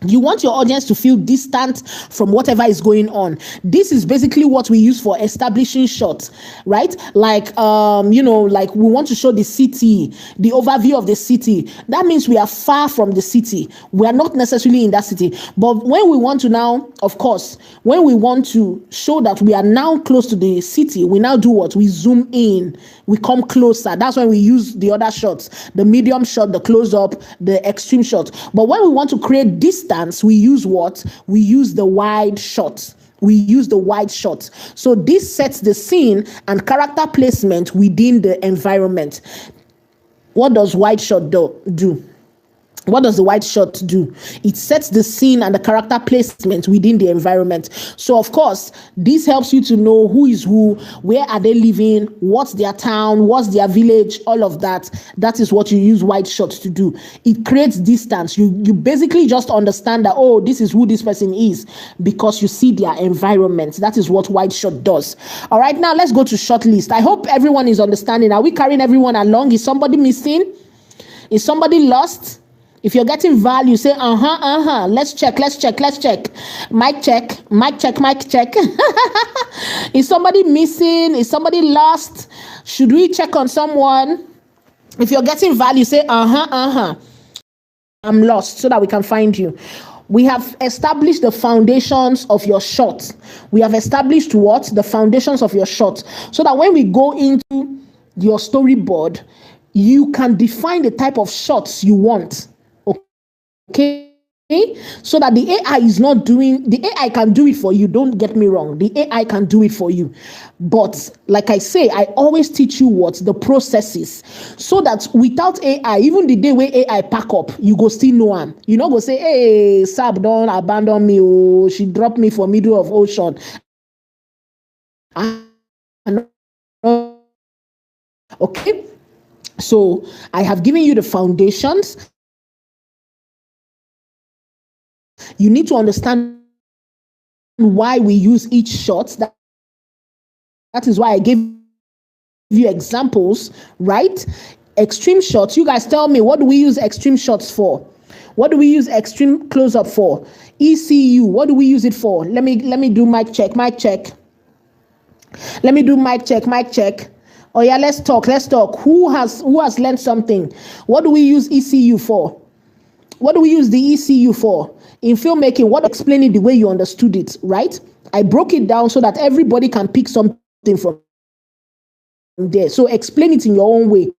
Speaker 10: You want your audience to feel distant from whatever is going on. This is basically what we use for establishing shots, right? Like, like we want to show the city, the overview of the city. That means we are far from the city. We are not necessarily in that city. But when we want to now, of course, when we want to show that we are now close to the city, we now do what? We zoom in. We come closer. That's when we use the other shots, the medium shot, the close up, the extreme shot. But when we want to create distance, we use what? We use the wide shot. We use the wide shot. So this sets the scene and character placement within the environment. What does wide shot do? What does the wide shot do? It sets the scene and the character placement within the environment. So, of course, this helps you to know who is who, where are they living, what's their town, what's their village, all of that. That is what you use wide shots to do. It creates distance. You basically just understand that, oh, this is who this person is because you see their environment. That is what wide shot does. All right, now let's go to short list. I hope everyone is understanding. Are we carrying everyone along? Is somebody missing? Is somebody lost? If you're getting value, say, let's check. Mic check. Is somebody missing? Is somebody lost? Should we check on someone? If you're getting value, say, I'm lost, so that we can find you. We have established the foundations of your shot. We have established what? The foundations of your shot. So that when we go into your storyboard, you can define the type of shots you want. Okay, so that the AI is not doing, the AI can do it for you. Don't get me wrong. The AI can do it for you. But like I say, I always teach you what the processes, so that without AI, even the day where AI pack up, you go still know am. You know, go say, hey, Sab don't abandon me. Oh, she dropped me for middle of ocean. Okay, so I have given you the foundations. You need to understand why we use each shot. That is why I gave you examples, right? Extreme shots. You guys tell me, what do we use extreme shots for? What do we use extreme close-up for? ECU, what do we use it for? Let me do mic check. Let me do mic check. Oh yeah, let's talk. Who has learned something? What do we use ECU for? What do we use the ECU for? In filmmaking, what explain it the way you understood it, right? I broke it down so that everybody can pick something from there. So explain it in your own way.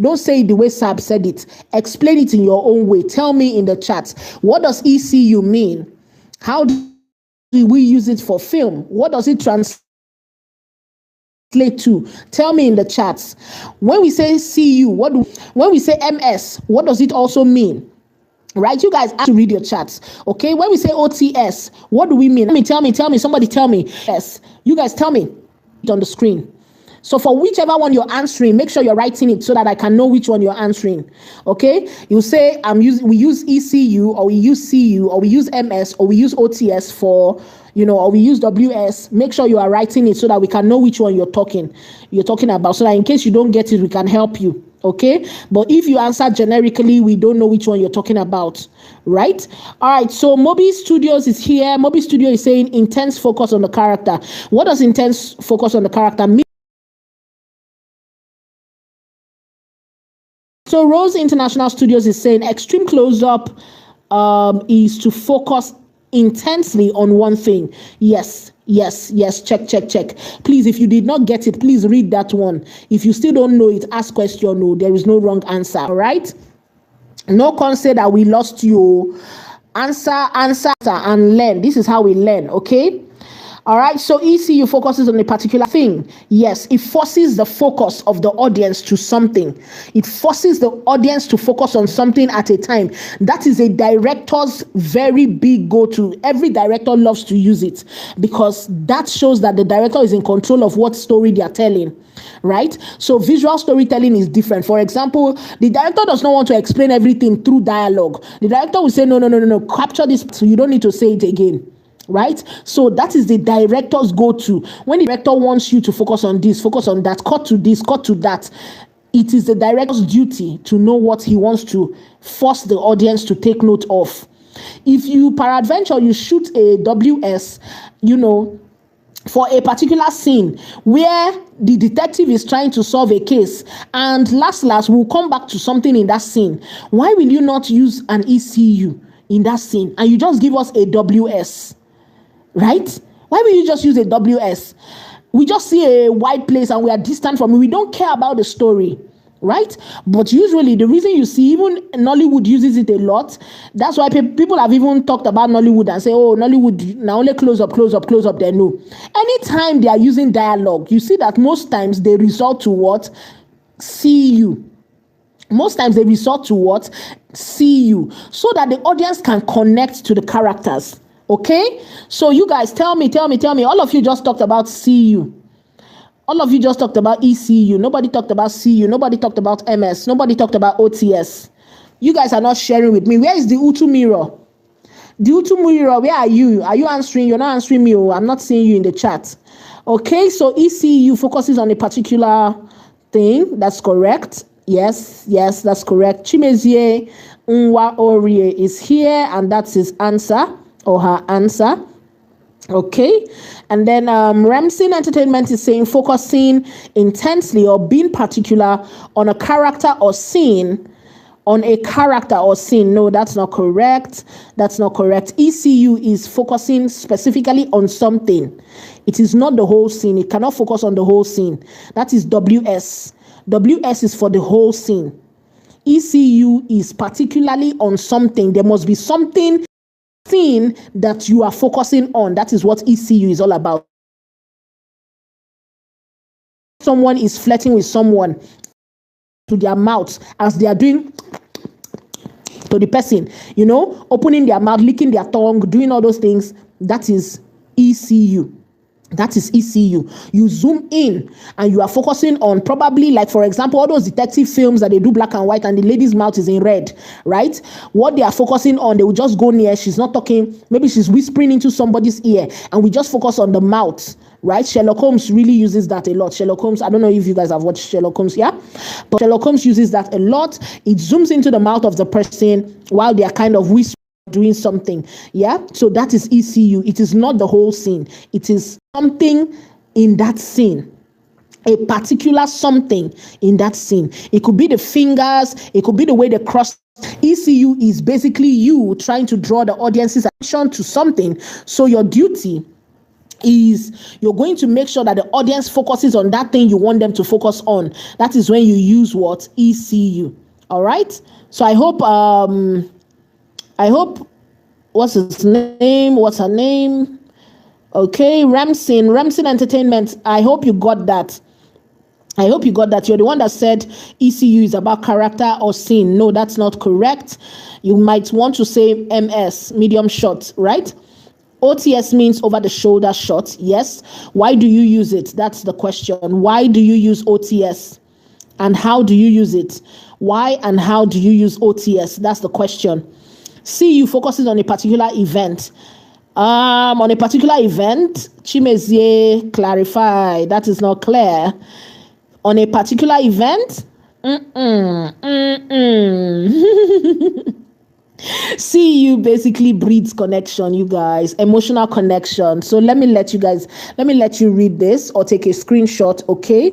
Speaker 10: Don't say it the way Sab said it. Explain it in your own way. Tell me in the chat, what does ECU mean? How do we use it for film? What does it translate to? Tell me in the chats. When we say CU, when we say MS, what does it also mean? Right, you guys have to read your chats. Okay, when we say OTS, what do we mean? Tell me. Somebody tell me. Yes, you guys tell me on the screen. So for whichever one you're answering, make sure you're writing it so that I can know which one you're answering. Okay, you say we use ECU, or we use CU, or we use MS, or we use OTS for, or we use WS. Make sure you are writing it so that we can know which one you're talking about, so that in case you don't get it, we can help you. Okay, but if you answer generically, we don't know which one you're talking about, right? All right, so Moby Studios is here. Moby Studio is saying intense focus on the character. What does intense focus on the character mean? So Rose International Studios is saying extreme close-up is to focus intensely on one thing. Yes, check. Please, if you did not get it, please read that one. If you still don't know it, ask question. No, there is no wrong answer. All right, no concept that we lost you. Answer and learn. This is how we learn. Okay. All right, so ECU focuses on a particular thing. Yes, it forces the focus of the audience to something. It forces the audience to focus on something at a time. That is a director's very big go-to. Every director loves to use it because that shows that the director is in control of what story they are telling, right? So visual storytelling is different. For example, the director does not want to explain everything through dialogue. The director will say, no, capture this, so you don't need to say it again. Right? So that is the director's go-to. When the director wants you to focus on this, focus on that, cut to this, cut to that, it is the director's duty to know what he wants to force the audience to take note of. If you, peradventure, you shoot a WS, for a particular scene where the detective is trying to solve a case, and last we'll come back to something in that scene, why will you not use an ECU in that scene and you just give us a WS, right? Why will you just use a WS? We just see a white place and we are distant from it. We don't care about the story, right? But usually the reason you see even Nollywood uses it a lot, that's why people have even talked about Nollywood and say, oh, Nollywood now only close up, they know. Anytime they are using dialogue, you see that most times they resort to what? See you. Most times they resort to what? See you. So that the audience can connect to the characters. Okay? So you guys tell me. All of you just talked about see you. All of you just talked about ECU. Nobody talked about CU. Nobody talked about MS. Nobody talked about OTS. You guys are not sharing with me. Where is the Utu mirror? The Utu mirror, where are you? Are you answering? You're not answering me. I'm not seeing you in the chat. Okay, so ECU focuses on a particular thing. That's correct. Yes, that's correct. Chimezie Nwa Orie is here, and that's his answer or her answer. Okay, and then Ramsey Entertainment is saying focusing intensely or being particular on a character or scene. No, that's not correct. ECU is focusing specifically on something. It is not the whole scene. It cannot focus on the whole scene. That is WS. WS is for the whole scene. ECU is particularly on something. There must be something scene that you are focusing on. That is what ECU is all about. Someone is flirting with someone to their mouth as they are doing to the person, opening their mouth, licking their tongue, doing all those things. That is ECU. You zoom in and you are focusing on probably, like, for example, all those detective films that they do black and white and the lady's mouth is in red, right? What they are focusing on, they will just go near. She's not talking. Maybe she's whispering into somebody's ear and we just focus on the mouth, right? Sherlock Holmes really uses that a lot. Sherlock Holmes, I don't know if you guys have watched Sherlock Holmes, yeah? But Sherlock Holmes uses that a lot. It zooms into the mouth of the person while they are kind of whispering, doing something. Yeah, so that is ECU. It is not the whole scene. It is something in that scene, a particular something in that scene. It could be the fingers, it could be the way they cross. ECU is basically you trying to draw the audience's attention to something. So your duty is you're going to make sure that the audience focuses on that thing you want them to focus on. That is when you use what? ECU. All right, so I hope what's his name? What's her name? Okay, Ramsey Entertainment. I hope you got that. You're the one that said ECU is about character or scene. No, that's not correct. You might want to say MS, medium shot, right? OTS means over the shoulder shot. Yes. Why do you use it? That's the question. Why do you use OTS? And how do you use it? Why and how do you use OTS? That's the question. CU focuses on a particular event. On a particular event, Chimezie, clarify. That is not clear. On a particular event, CU basically breeds connection, you guys, emotional connection. So let me let you read this or take a screenshot, okay?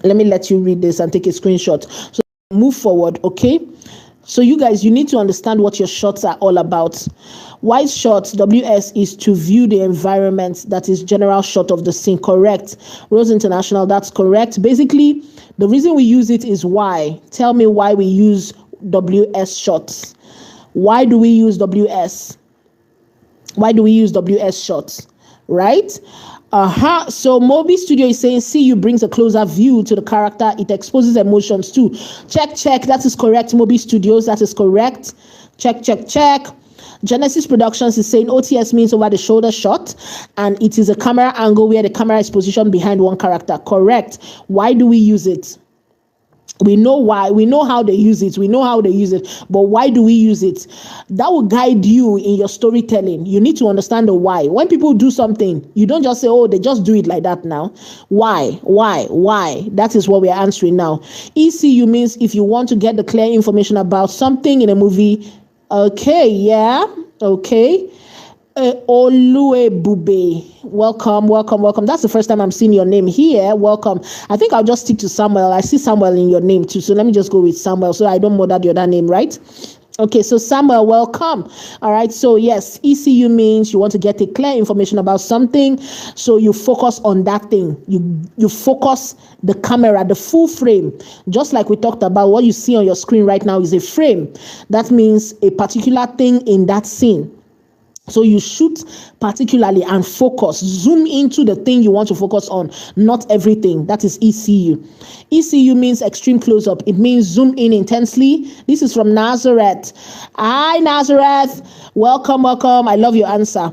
Speaker 10: Let me let you read this and take a screenshot. So move forward, okay? So you guys, you need to understand what your shots are all about. Wide shots, WS, is to view the environment. That is general shot of the scene. Correct. Rose International, that's correct. Basically, the reason we use it is why. Tell me why we use WS shots. Why do we use WS? Why do we use WS shots? Right? So Moby Studio is saying CU brings a closer view to the character. It exposes emotions too. Check. That is correct. Moby Studios, that is correct. Check. Genesis Productions is saying OTS means over the shoulder shot, and it is a camera angle where the camera is positioned behind one character. Correct. Why do we use it? We know why, we know how they use it, but why do we use it? That will guide you in your storytelling. You need to understand the why. When people do something, you don't just say, oh, they just do it like that now. Why? That is what we are answering now. ECU means if you want to get the clear information about something in a movie. Okay, yeah, okay. Olue Bube, welcome. That's the first time I'm seeing your name here. Welcome. I think I'll just stick to Samuel. I see Samuel in your name too, so let me just go with Samuel so I don't murder the other name, right? Okay, so Samuel, welcome. All right, so yes, ECU means you want to get a clear information about something, so you focus on that thing. You focus the camera, the full frame. Just like we talked about, what you see on your screen right now is a frame. That means a particular thing in that scene. So you shoot particularly and focus, zoom into the thing you want to focus on, not everything. That is ECU. ECU means extreme close-up. It means zoom in intensely. This is from Nazareth. Hi, Nazareth. Welcome. I love your answer.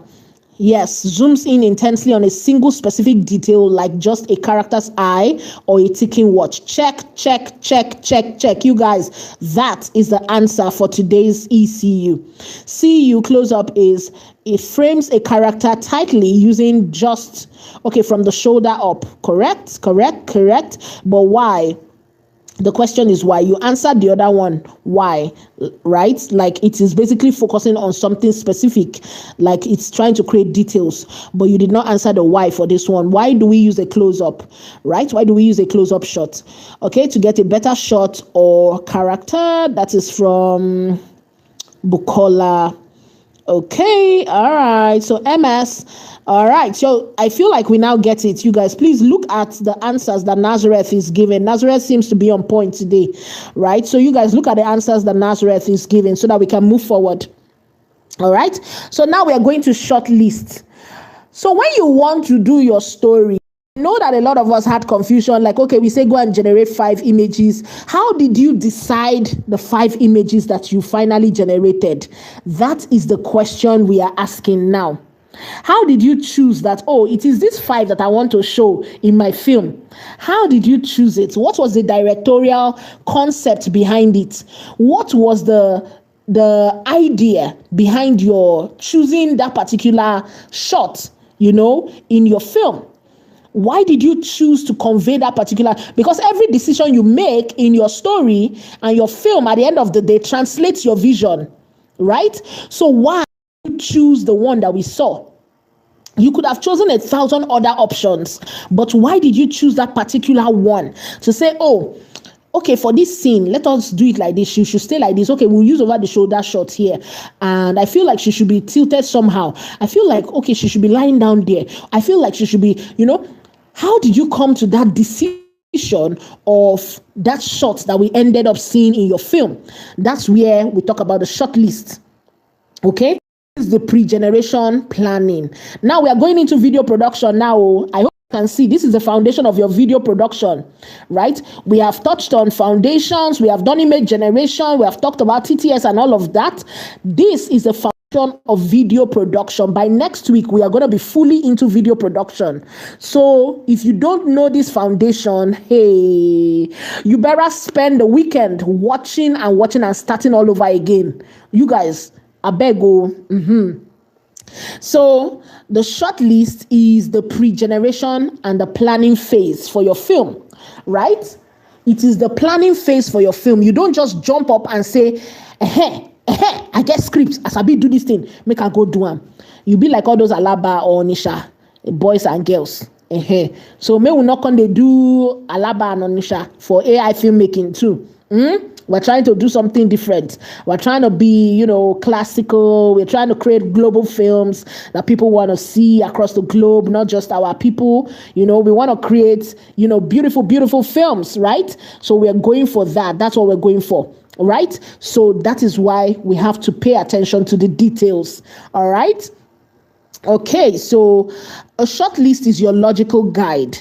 Speaker 10: Yes, zooms in intensely on a single specific detail like just a character's eye or a ticking watch. Check. You guys, that is the answer for today's ECU. CU close-up is it frames a character tightly using just, from the shoulder up. Correct. But why? The question is why. You answered the other one, why, right? Like it is basically focusing on something specific, like it's trying to create details, but you did not answer the why for this one. Why do we use a close-up, right? Why do we use a close-up shot? Okay, to get a better shot or character. That is from Bukola. Okay, all right, so MS. All right, so I feel like we now get it. You guys, please look at the answers that Nazareth is giving. Nazareth seems to be on point today, right? So you guys look at the answers that Nazareth is giving so that we can move forward. All right, so now we are going to shortlist. So when you want to do your story, I know that a lot of us had confusion, like, okay, we say go and generate 5 images. How did you decide the 5 images that you finally generated? That is the question we are asking now. How did you choose that? Oh, it is this 5 that I want to show in my film. How did you choose it? What was the directorial concept behind it? What was the idea behind your choosing that particular shot, in your film? Why did you choose to convey that particular? Because every decision you make in your story and your film at the end of the day translates your vision, right? So why did you choose the one that we saw? You could have chosen 1,000 other options, but why did you choose that particular one to say, oh, okay, for this scene, let us do it like this. She should stay like this. Okay, we'll use over the shoulder shot here. And I feel like she should be tilted somehow. I feel like, okay, she should be lying down there. I feel like she should be, how did you come to that decision of that shot that we ended up seeing in your film? That's where we talk about the shot list. Okay? This is the pre-generation planning. Now we are going into video production now. I hope you can see this is the foundation of your video production, right? We have touched on foundations. We have done image generation. We have talked about TTS and all of that. This is the foundation of video production. By next week, we are going to be fully into video production. So if you don't know this foundation, hey, you better spend the weekend watching and starting all over again. You guys, I beg you. So the short list is the pre-generation and the planning phase for your film, right? It is the planning phase for your film. You don't just jump up and say, I get scripts, as I be do this thing, make I go do them. You be like all those Alaba or Nisha, boys and girls. So may we not come they do Alaba and Onisha for AI filmmaking too. We're trying to do something different. We're trying to be, classical. We're trying to create global films that people want to see across the globe, not just our people. We want to create, beautiful, beautiful films, right? So we're going for that. That's what we're going for, right? So that is why we have to pay attention to the details, all right? Okay, so a short list is your logical guide,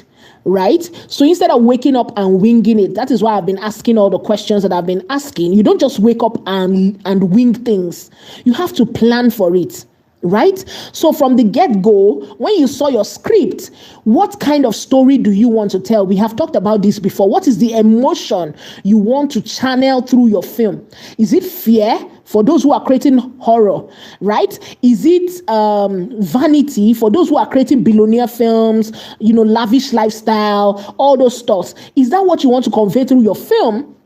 Speaker 10: right? So instead of waking up and winging it, that is why I've been asking all the questions that I've been asking. You don't just wake up and wing things. You have to plan for it, right? So from the get-go, when you saw your script, what kind of story do you want to tell? We have talked about this before. What is the emotion you want to channel through your film? Is it fear for those who are creating horror, right? Is it vanity for those who are creating billionaire films, lavish lifestyle, all those stuff? Is that what you want to convey through your film?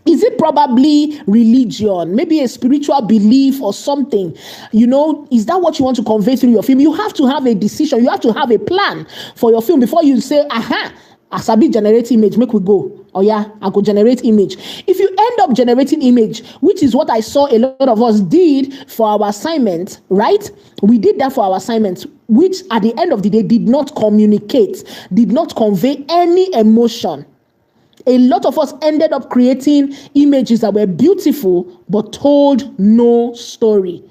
Speaker 10: Is it probably religion, maybe a spiritual belief or something? Is that what you want to convey through your film? You have to have a decision. You have to have a plan for your film before you say, Asabi generate image, make we go. Oh yeah, I go generate image. If you end up generating image, which is what I saw a lot of us did for our assignment, right? We did that for our assignment, which at the end of the day did not communicate, did not convey any emotion. A lot of us ended up creating images that were beautiful but told no story.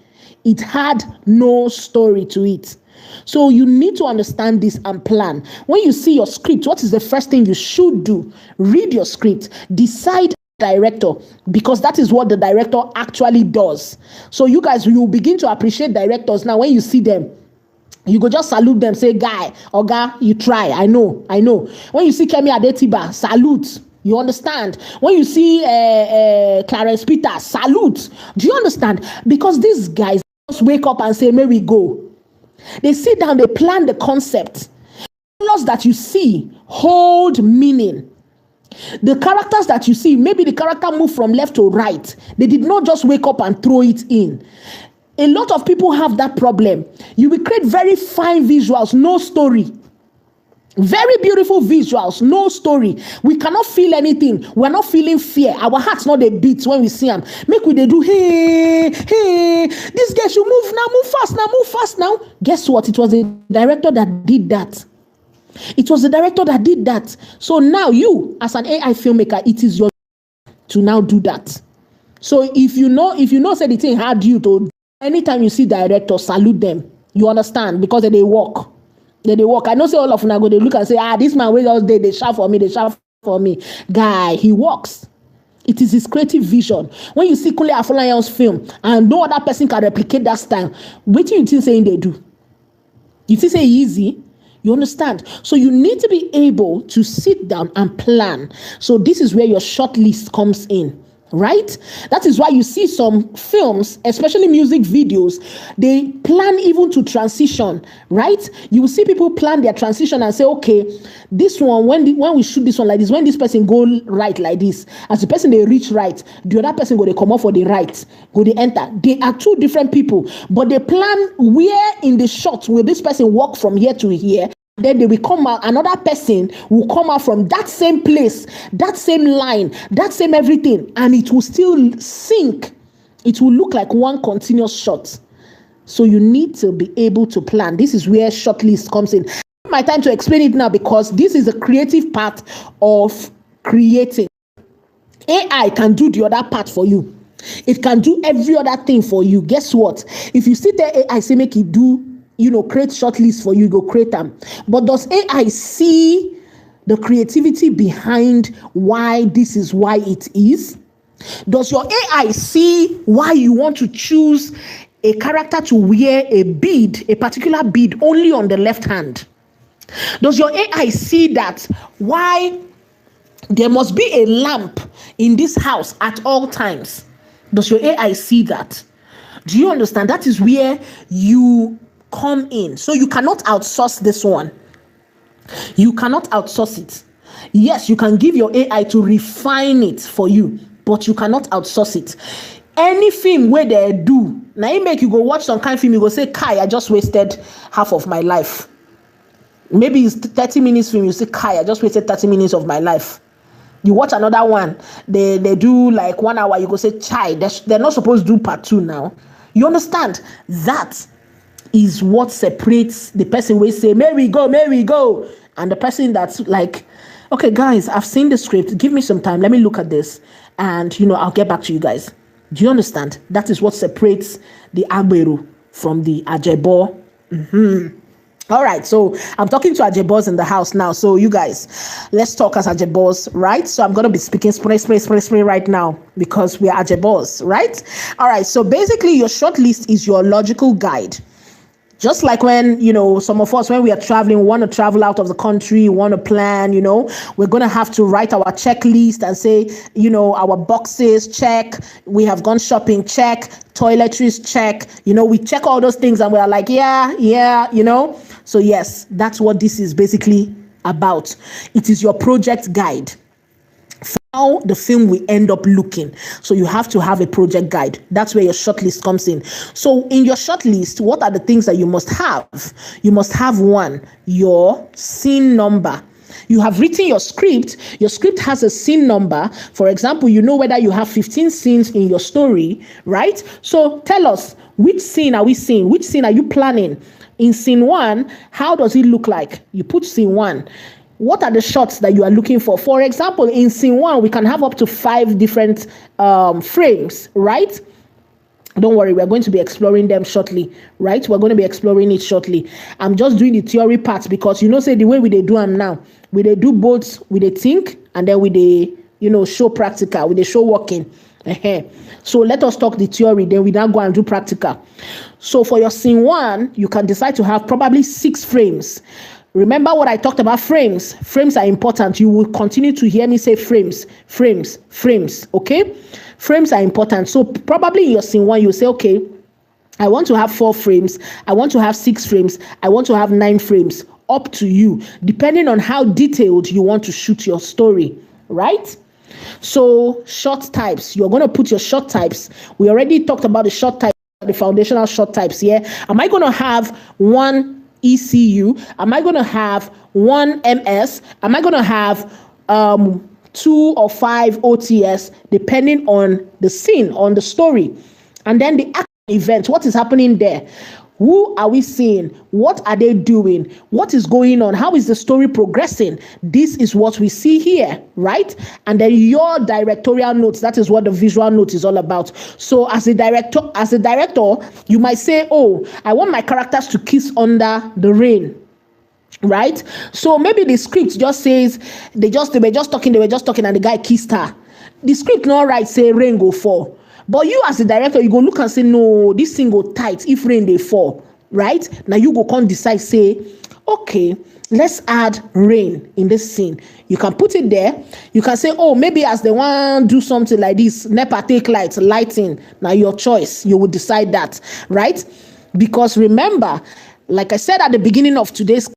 Speaker 10: It had no story to it. So you need to understand this and plan. When you see your script, what is the first thing you should do? Read your script. Decide director, because that is what the director actually does. So you guys will begin to appreciate directors now. When you see them, you go just salute them, say, guy, Oga, you try. I know. When you see Kemi Adetiba, salute. You understand? When you see Clarence Peter, salute. Do you understand? Because these guys just wake up and say, may we go. They sit down, they plan the concept. The colors that you see hold meaning. The characters that you see, maybe the character moved from left to right. They did not just wake up and throw it in. A lot of people have that problem. You will create very fine visuals, no story. Very beautiful visuals, no story. We cannot feel anything. We're not feeling fear. Our heart's not a beat when we see them. Make we they do, hey, this guy should move fast now. Guess what? It was the director that did that. So now you, as an AI filmmaker, it is your to now do that. So if you know, say the thing hard you to, anytime you see director, salute them. You understand? Because they work. I know say all of them go, they look and say, this man wait all day, they shout for me. Guy, he works. It is his creative vision. When you see Kunle Afolayan's film and no other person can replicate that style, what do you think saying they do? You think say easy? You understand? So you need to be able to sit down and plan. So this is where your short list comes in. Right? That is why you see some films, especially music videos, they plan even to transition, right? You will see people plan their transition and say, okay, this one, when we shoot this one like this, when this person go right like this, as the person they reach right, the other person go they come up for the right, go they enter. They are two different people, but they plan where in the shot will this person walk from here to here. Then they will come out, another person will come out from that same place, that same line, that same everything, and it will still sync. It will look like one continuous shot. So you need to be able to plan. This is where short list comes in. My time to explain it now, because this is a creative part of creating. AI can do the other part for you. It can do every other thing for you. Guess what? If you sit there, AI say make it do, create short lists for you, go create them. But does AI see the creativity behind why this is why it is? Does your AI see why you want to choose a character to wear a bead, a particular bead, only on the left hand? Does your AI see that why there must be a lamp in this house at all times? Does your AI see that? Do you understand? That is where you come in. So you cannot outsource this one. You cannot outsource it. Yes, you can give your AI to refine it for you, but you cannot outsource it. Any film where they do, now it make you go watch some kind of film, you go say, Kai, I just wasted half of my life. Maybe it's 30 minutes film, you say, Kai, I just wasted 30 minutes of my life. You watch another one, they do like 1 hour, you go say, Chai, they're not supposed to do part 2 now. You understand? That is what separates the person who say, may we go, and the person that's like, okay, guys, I've seen the script. Give me some time. Let me look at this. And, I'll get back to you guys. Do you understand? That is what separates the Agberu from the Ajebo. All right. So I'm talking to Ajebos in the house now. So you guys, let's talk as Ajebos, right? So I'm going to be speaking spray right now because we are Ajebos, right? All right. So basically your short list is your logical guide. Just like when, some of us, when we are traveling, we want to travel out of the country, we want to plan, we're going to have to write our checklist and say, our boxes, check. We have gone shopping, check. Toiletries, check. We check all those things and we're like, yeah. So yes, that's what this is basically about. It is your project guide. How the film will end up looking. So you have to have a project guide. That's where your shortlist comes in. So in your shortlist, what are the things that you must have? You must have one, your scene number. You have written your script. Your script has a scene number. For example, you know whether you have 15 scenes in your story, right? So tell us, which scene are we seeing? Which scene are you planning? In scene 1, how does it look like? You put scene 1. What are the shots that you are looking for? For example, in scene 1, we can have up to 5 different frames, right? Don't worry, we're going to be exploring them shortly, right? We're going to be exploring it shortly. I'm just doing the theory part because, say the way we they do them now, we they do both, we they think, and then we they, show practical, we they show working. So let us talk the theory, then we now go and do practical. So for your scene 1, you can decide to have probably 6 frames. Remember what I talked about frames. Frames are important. You will continue to hear me say frames, okay? Frames are important. So probably in your scene 1, you say, okay, I want to have 4 frames. I want to have 6 frames. I want to have 9 frames. Up to you, depending on how detailed you want to shoot your story, right? So shot types, you're going to put your shot types. We already talked about the shot types, the foundational shot types here. Am I going to have one ECU? Am I going to have one MS? Am I going to have 2 or 5 OTS, depending on the scene, on the story? And then the action event, what is happening there? Who are we seeing? What are they doing? What is going on? How is the story progressing? This is what we see here, right? And then your directorial notes, that is what the visual note is all about. So as a director, you might say, oh, I want my characters to kiss under the rain. Right? So maybe the script just says they were just talking and the guy kissed her. The script not right say rain go fall. But you as a director, you go look and say, no, this thing go tight if rain they fall, right? Now you go come decide, say, okay, let's add rain in this scene. You can put it there. You can say, oh, maybe as they want to do something like this, NEPA take lighting. Now your choice, you will decide that, right? Because remember, like I said at the beginning of today's,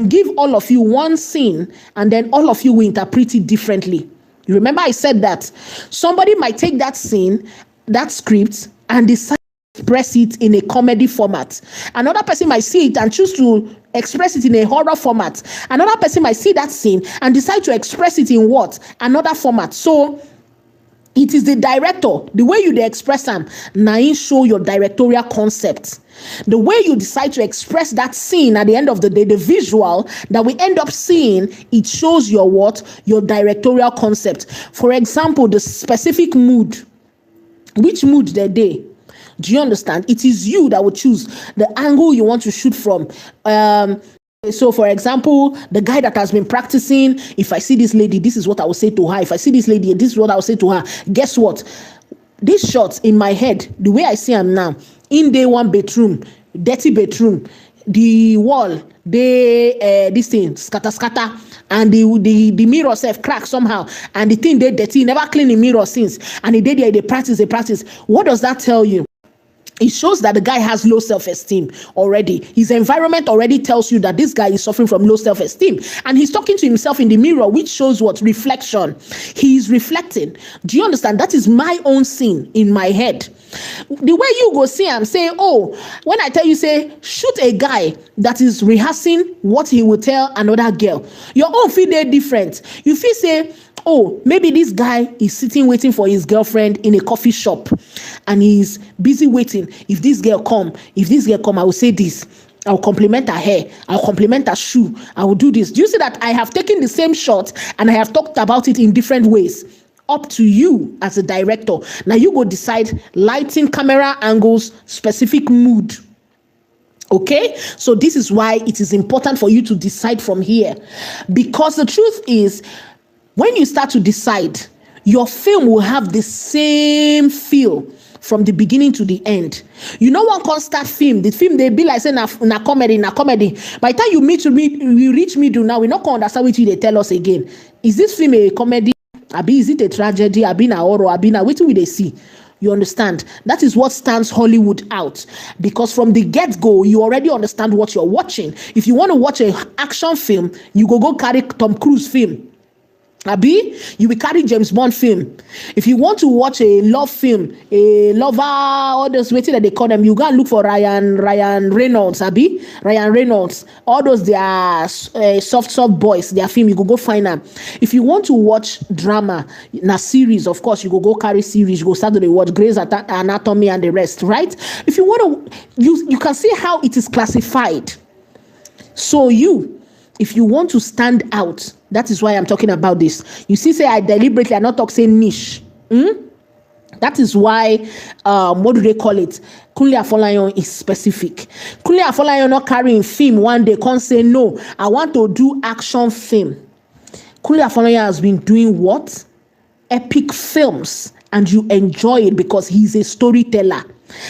Speaker 10: give all of you one scene and then all of you will interpret it differently. You remember I said that somebody might take that scene, that script, and decide to express it in a comedy format. Another person might see it and choose to express it in a horror format. Another person might see that scene and decide to express it in what? Another format. So it is the director, the way you express them, now show your directorial concept. The way you decide to express that scene at the end of the day, the visual that we end up seeing, it shows your what? Your directorial concept. For example, the specific mood. Which mood the day? Do you understand? It is you that will choose the angle you want to shoot from. So, for example, the guy that has been practicing, if I see this lady, this is what I will say to her. If I see this lady, this is what I will say to her. Guess what? These shots in my head, the way I see them now, in day one bedroom, dirty bedroom, the wall, this thing, scatter, and the mirror self crack somehow, and the thing they dirty, never clean the mirror since, and they practice. What does that tell you? It shows that the guy has low self-esteem already. His environment already tells you that this guy is suffering from low self-esteem. And he's talking to himself in the mirror, which shows what? Reflection. He is reflecting. Do you understand? That is my own scene in my head. The way you go see and say, oh, when I tell you, say, shoot a guy that is rehearsing what he will tell another girl. Your own feel they're different. You feel say, oh, maybe this guy is sitting waiting for his girlfriend in a coffee shop and he's busy waiting. If this girl come, I will say this. I'll compliment her hair. I'll compliment her shoe. I will do this. Do you see that I have taken the same shot and I have talked about it in different ways? Up to you as a director. Now you go decide lighting, camera angles, specific mood. Okay, so this is why it is important for you to decide from here, because the truth is, when you start to decide, your film will have the same feel from the beginning to the end. You know one can start film. The film they be like say na comedy. By the time you reach middle now, we not can understand what they tell us again. Is this film a comedy? Abi is it a tragedy? Abi na horror? Abi na what will they see? You understand? That is what stands Hollywood out. Because from the get-go, you already understand what you're watching. If you want to watch an action film, you go carry Tom Cruise film. Abi, you will carry James Bond film. If you want to watch a love film, a lover, all those waiting that they call them, you go and look for Ryan Reynolds, Abi, Ryan Reynolds. All those they are soft boys. Their film, you go find them. If you want to watch drama, in a series, of course, you go carry series. You go start to watch Grey's Anatomy and the rest, right? If you want to, you can see how it is classified. So if you want to stand out, that is why I'm talking about this. You see, say I deliberately are not talking niche. That is why, what do they call it? Kunle Afolayan is specific. Kunle Afolayan not carrying film one day, can't say, no, I want to do action film. Kunle Afolayan has been doing what? Epic films. And you enjoy it because he's a storyteller.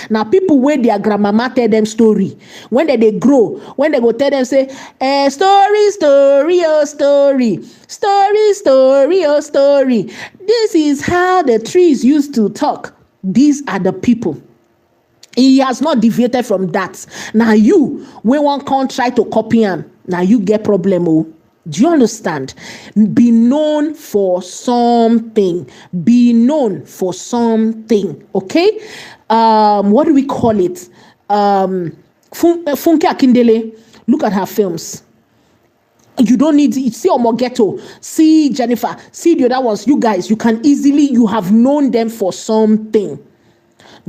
Speaker 10: Now, people where their grandmama tell them story, when they grow, when they go tell them, say, story, oh story, story, oh story. This is how the trees used to talk. These are the people. He has not deviated from that. Now you, when one can't try to copy him, now you get problem. Oh. Do you understand? Be known for something. Be known for something. Okay? What do we call it? Funke Akindele. Look at her films. You don't need to see Omogeto, see Jennifer, see the other ones. You guys, you have known them for something.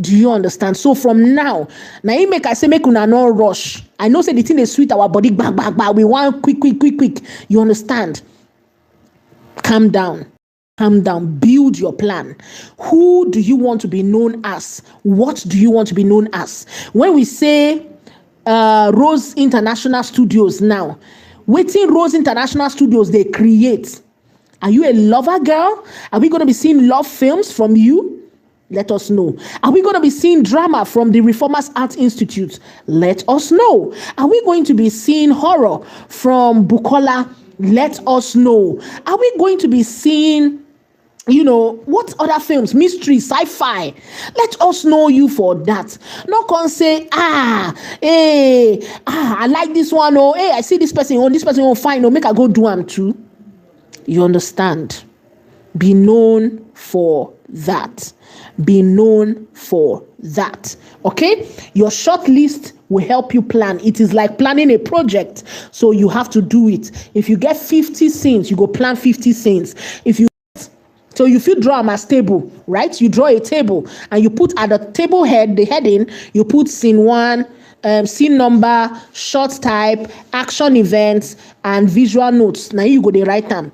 Speaker 10: Do you understand? So from now I say make una no rush. I know say the thing is sweet our body back. We want quick. You understand? Calm down. Build your plan. Who do you want to be known as? What do you want to be known as? When we say Rose International Studios now, waiting Rose International Studios they create. Are you a lover girl? Are we going to be seeing love films from you? Let us know. Are we going to be seeing drama from the Reformers Art Institute? Let us know. Are we going to be seeing horror from Bukola? Let us know. Are we going to be seeing, what other films? Mystery, sci-fi. Let us know you for that. Not can say, I like this one. Oh, hey, I see this person fine. Oh, make I go do them too. You understand? Be known for that. Be known for that. Okay? Your short list will help you plan. It is like planning a project. So you have to do it. If you get 50 scenes, you go plan 50 scenes. If you draw a table, right? You draw a table and you put at the table head, the heading, you put scene 1, scene number, short type, action events, and visual notes. Now you go to write them.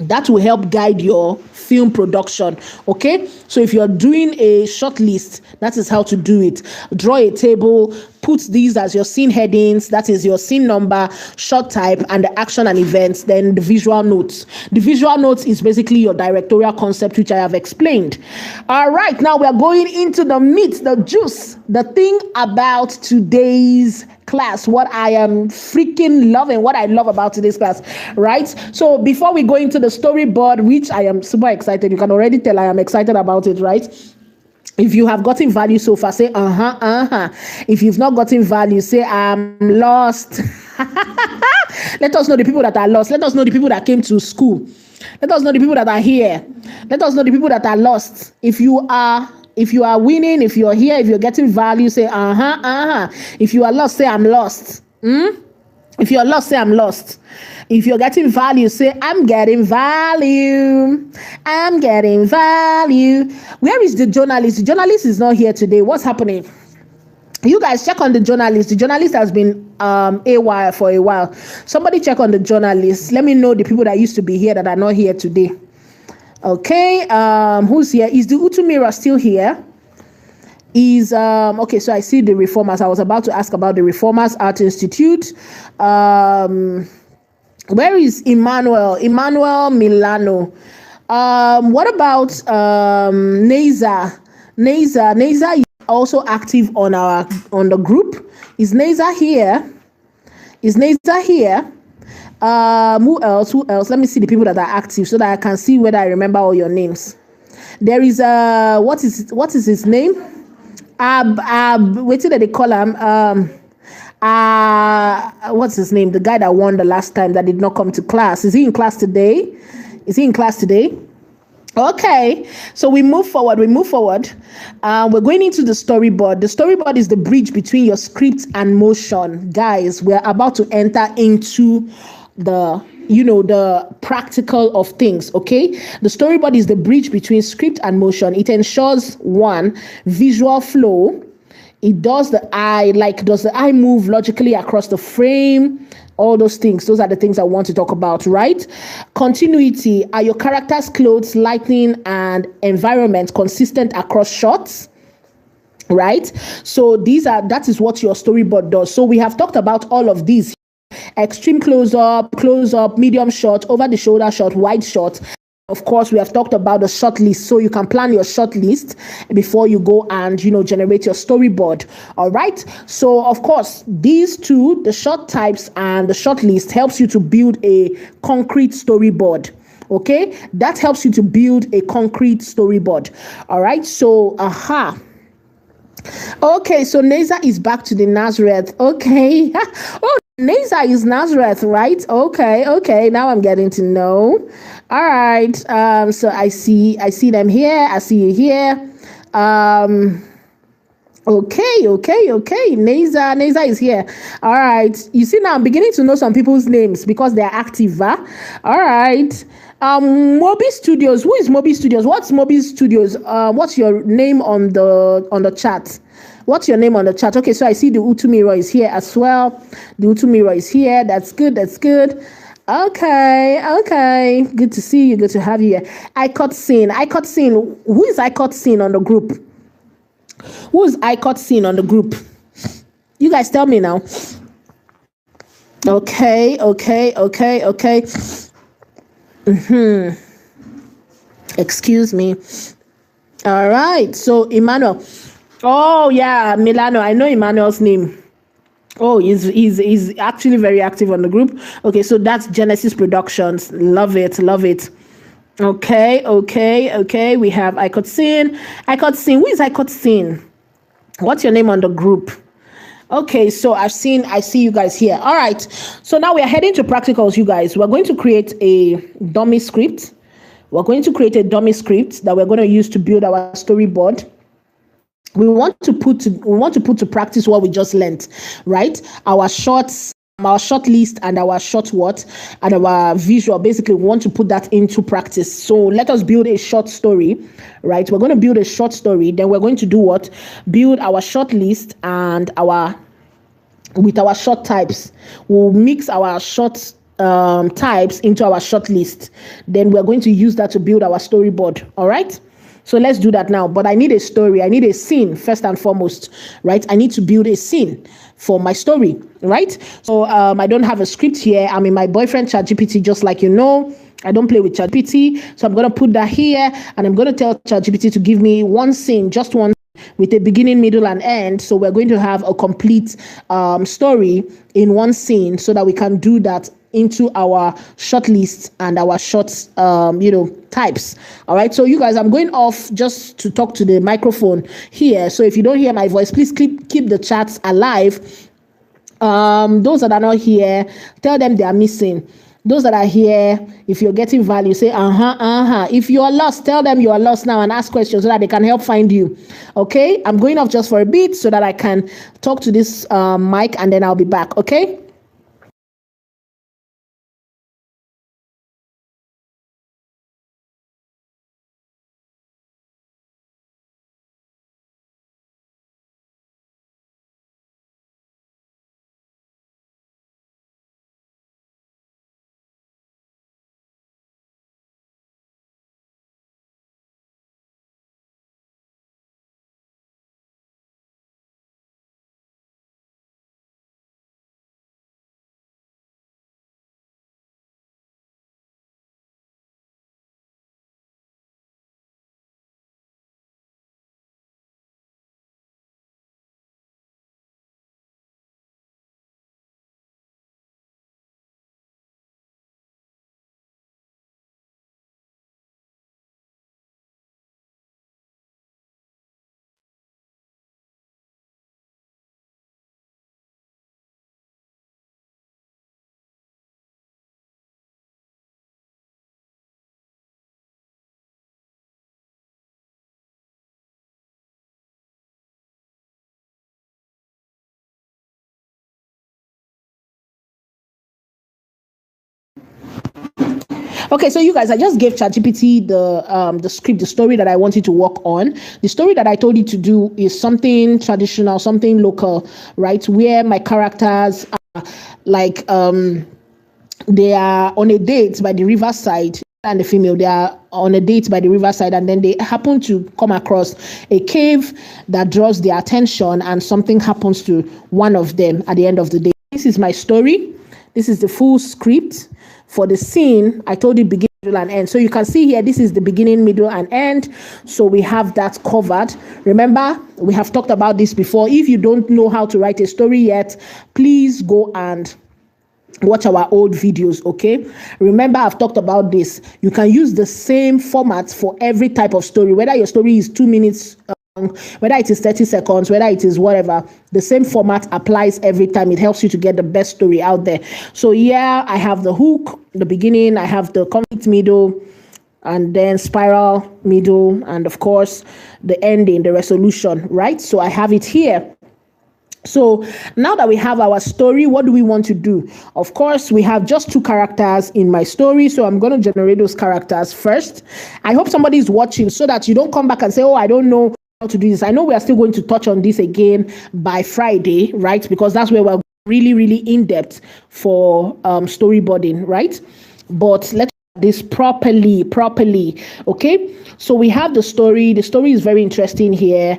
Speaker 10: That will help guide your film production. Okay, so if you're doing a short list, that is how to do it. Draw a table, put these as your scene headings, that is your scene number, short type, and the action and events, then the visual notes. The visual notes is basically your directorial concept, which I have explained. All right, now we are going into the meat, the juice, the thing about today's class, what I am freaking loving, what I love about today's class, right? So before we go into the storyboard, which I am super excited, you can already tell I am excited about it, right? If you have gotten value so far, say If you've not gotten value, say I'm lost. Let us know the people that are lost. Let us know the people that came to school. Let us know the people that are here. Let us know the people that are lost. If you are winning, if you're here, if you're getting value, say If you are lost, say I'm lost. If you're lost, say I'm lost. If you're getting value, say I'm getting value. I'm getting value. Where is the journalist? The journalist is not here today. What's happening? You guys check on the journalist. The journalist has been AWOL for a while. Somebody check on the journalist. Let me know the people that used to be here that are not here today. Okay, who's here? Is the Utumira still here? Is okay, so I see the Reformers. I was about to ask about the Reformers Art Institute. Where is Emmanuel Milano? What about Neza Neza is also active on the group. Is Neza here? Who else? Let me see the people that are active so that I can see whether I remember all your names. There is what is his name? Wait till they call him. What's his name? The guy that won the last time that did not come to class. Is he in class today? Okay, so we move forward. We're going into the storyboard. The storyboard is the bridge between your script and motion. Guys, we're about to enter into the practical of things. Okay, the storyboard is the bridge between script and motion. It ensures one, visual flow. It does the eye move logically across the frame? All those things. Those are the things I want to talk about, right? Continuity. Are your characters' clothes, lighting, and environment consistent across shots? Right? So that is what your storyboard does. So we have talked about all of these. Extreme close up, medium shot, over the shoulder shot, wide shot. Of course, we have talked about the shot list, so you can plan your shot list before you go and generate your storyboard. All right. So, of course, these two, the shot types and the shot list, helps you to build a concrete storyboard. Okay, that helps you to build a concrete storyboard. All right. So, Okay, so Neza is back to the Nazareth. Okay. Oh, Neza is Nazareth, right? Okay. Now I'm getting to know. All right. So I see them here. I see you here. Okay. Neza is here. All right. You see now I'm beginning to know some people's names because they're active, huh? All right. Moby Studios. Who is Moby Studios? What's Moby Studios? What's your name on the chat? What's your name on the chat? Okay, so I see the Utumiro is here as well. The Utumiro is here. That's good. Okay. Good to see you. Good to have you here. Icot Scene. Who is Icot Scene on the group? Who is Icot Scene on the group? You guys tell me now. Okay. Excuse me. All right. So Emmanuel. Oh yeah, Milano. I know Emmanuel's name. Oh, he's actually very active on the group. Okay, so that's Genesis Productions. Love it. Okay. We have Icot Scene. Who is Icot Scene? What's your name on the group? Okay, so I see you guys here. All right. So now we are heading to practicals, you guys. We're going to create a dummy script. That we're going to use to build our storyboard. We want to put to practice what we just learned, right? Our shots, our shot list, and our shot and our visual. Basically, we want to put that into practice. So let us build a short story, right? We're going to build a short story. Then we're going to do what? Build our shot list and with our shot types. We'll mix our shot types into our shot list. Then we're going to use that to build our storyboard. All right. So let's do that now. But I need a story. I need a scene first and foremost, right? I need to build a scene for my story, right? So I don't have a script here. I'm in my boyfriend ChatGPT, just like you know. I don't play with ChatGPT. So I'm going to put that here and I'm going to tell ChatGPT to give me one scene, just one, with a beginning, middle, and end. So we're going to have a complete story in one scene so that we can do that into our short list and our shots, types. All right. So you guys, I'm going off just to talk to the microphone here. So if you don't hear my voice, please keep the chats alive. Those that are not here, tell them they are missing. Those that are here, if you're getting value, say, If you are lost, tell them you are lost now and ask questions so that they can help find you. Okay. I'm going off just for a bit so that I can talk to this mic and then I'll be back. Okay. Okay, so you guys, I just gave ChatGPT the script, the story that I wanted to work on. The story that I told you to do is something traditional, something local, right? Where my characters are like they are on a date by the riverside, and the female, they are on a date by the riverside, and then they happen to come across a cave that draws their attention, and something happens to one of them at the end of the day. This is my story. This is the full script for the scene. I told you beginning, middle, and end. So you can see here, this is the beginning, middle, and end. So we have that covered. Remember, we have talked about this before. If you don't know how to write a story yet, please go and watch our old videos. Okay, remember, I've talked about this. You can use the same format for every type of story, whether your story is 2 minutes long, whether it is 30 seconds, whether it is whatever. The same format applies every time. It helps you to get the best story out there. So yeah, I have the hook, the beginning, I have the conflict middle, and then spiral middle, and of course the ending, the resolution, right? So I have it here. So now that we have our story, what do we want to do? Of course, we have just 2 characters in my story, so I'm going to generate those characters first. I hope somebody is watching so that you don't come back and say, oh, I don't know how to do this. I know we are still going to touch on this again by Friday, right? Because that's where we're really, really in depth for storyboarding, right? But let's do this properly, okay? So we have the story. The story is very interesting here.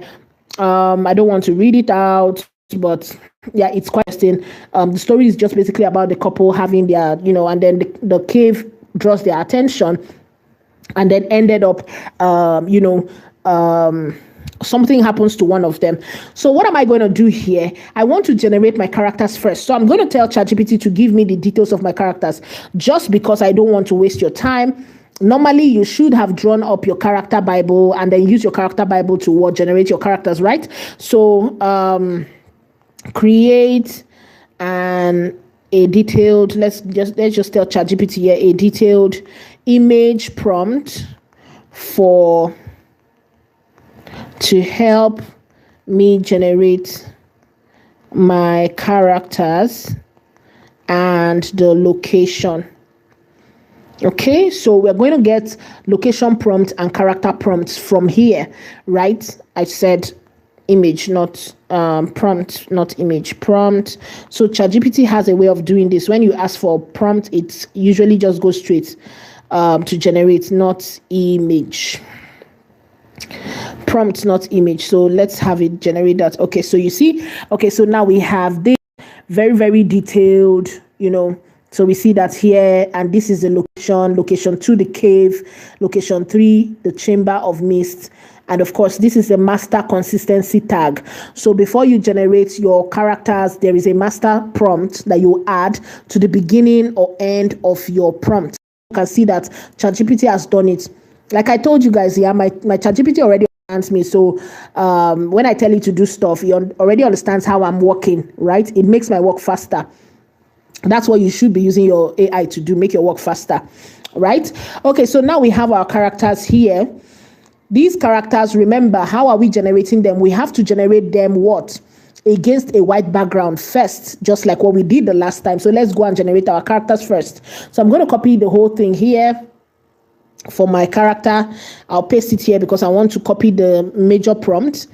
Speaker 10: I don't want to read it out, but yeah, it's quite interesting. The story is just basically about the couple having their, and then the cave draws their attention, and then ended up, something happens to one of them. So what am I going to do here? I want to generate my characters first. So I'm going to tell ChatGPT to give me the details of my characters, just because I don't want to waste your time. Normally, you should have drawn up your character Bible and then use your character Bible to generate your characters, right? So create a detailed, let's just tell ChatGPT here, a detailed image prompt to help me generate my characters and the location. Okay, so we're going to get location prompt and character prompts from here, right? I said image, not prompt, not image, prompt. So ChatGPT has a way of doing this. When you ask for prompt, it usually just goes straight to generate, not image. Prompt, not image. So let's have it generate that. Okay, so you see, okay, so now we have this very, very detailed, so we see that here, and this is the location 2, the cave, location 3, the chamber of mist, and of course, this is a master consistency tag. So before you generate your characters, there is a master prompt that you add to the beginning or end of your prompt. You can see that ChatGPT has done it. Like I told you guys, yeah, my ChatGPT already understands me. So when I tell it to do stuff, it already understands how I'm working, right? It makes my work faster. That's what you should be using your AI to do, make your work faster, right? Okay, so now we have our characters here. These characters, remember, how are we generating them? We have to generate them what? Against a white background first, just like what we did the last time. So let's go and generate our characters first. So I'm going to copy the whole thing here for my character. I'll paste it here because I want to copy the major prompt,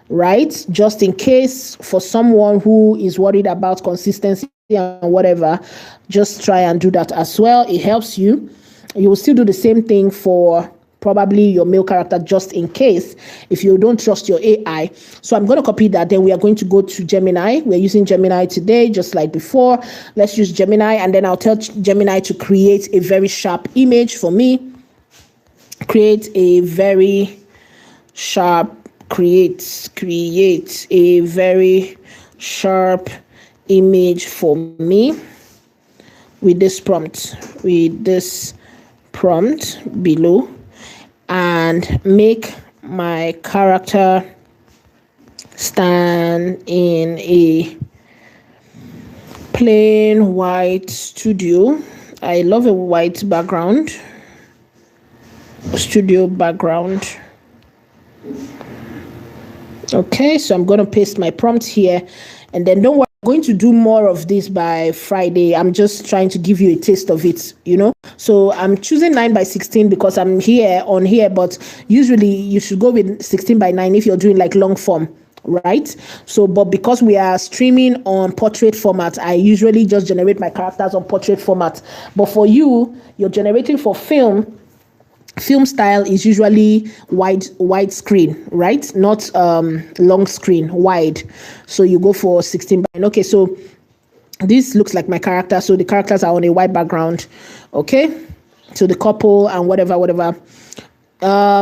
Speaker 10: right? Just in case for someone who is worried about consistency and whatever, just try and do that as well. It helps you. You will still do the same thing for probably your male character, just in case if you don't trust your AI. So I'm going to copy that. Then we are going to go to Gemini. We're using Gemini today, just like before. Let's use Gemini, and then I'll tell Gemini to create a very sharp image for me. Create a very sharp, create a very sharp image for me with this prompt below, and make my character stand in a plain white studio. I love a white background, studio background. Okay, so I'm going to paste my prompt here, and then don't worry going to do more of this by Friday. I'm just trying to give you a taste of it, So I'm choosing 9x16 because I'm on here, but usually you should go with 16x9 if you're doing like long form, right? So, but because we are streaming on portrait format, I usually just generate my characters on portrait format. But for you're generating for film style is usually wide screen, right? Not long screen, wide. So you go for 16:9. Okay, so this looks like my character. So the characters are on a white background. Okay, so the couple and whatever.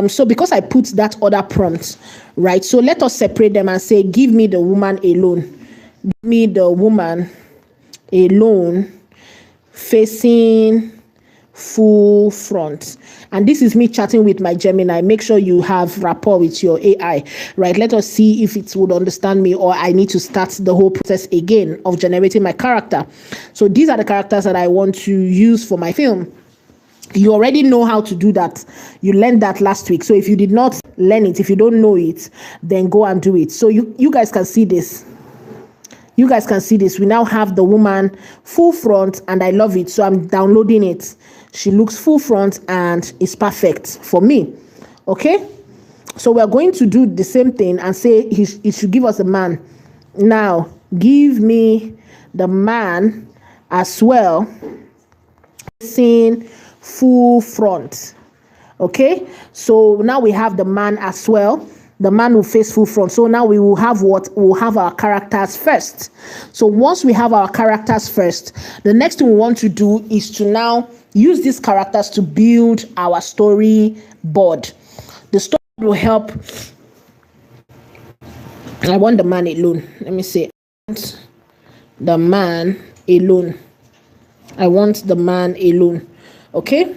Speaker 10: So because I put that other prompt, right? So let us separate them and say, give me the woman alone. Give me the woman alone facing full front. And this is me chatting with my Gemini. Make sure you have rapport with your AI, right? Let us see if it would understand me, or I need to start the whole process again of generating my character. So these are the characters that I want to use for my film. You already know how to do that. You learned that last week. So if you did not learn it, if you don't know it, then go and do it. So you guys can see this. You guys can see this. We now have the woman full front, and I love it. So I'm downloading it. She looks full front and it's perfect for me. Okay? So we're going to do the same thing and say it should give us a man. Now, give me the man as well, seeing full front. Okay? So now we have the man as well. The man will face full front. So now we will have what? We'll have our characters first. So once we have our characters first, the next thing we want to do is to now use these characters to build our story board. The story will help. I want the man alone. Let me say, the man alone. I want the man alone. Okay?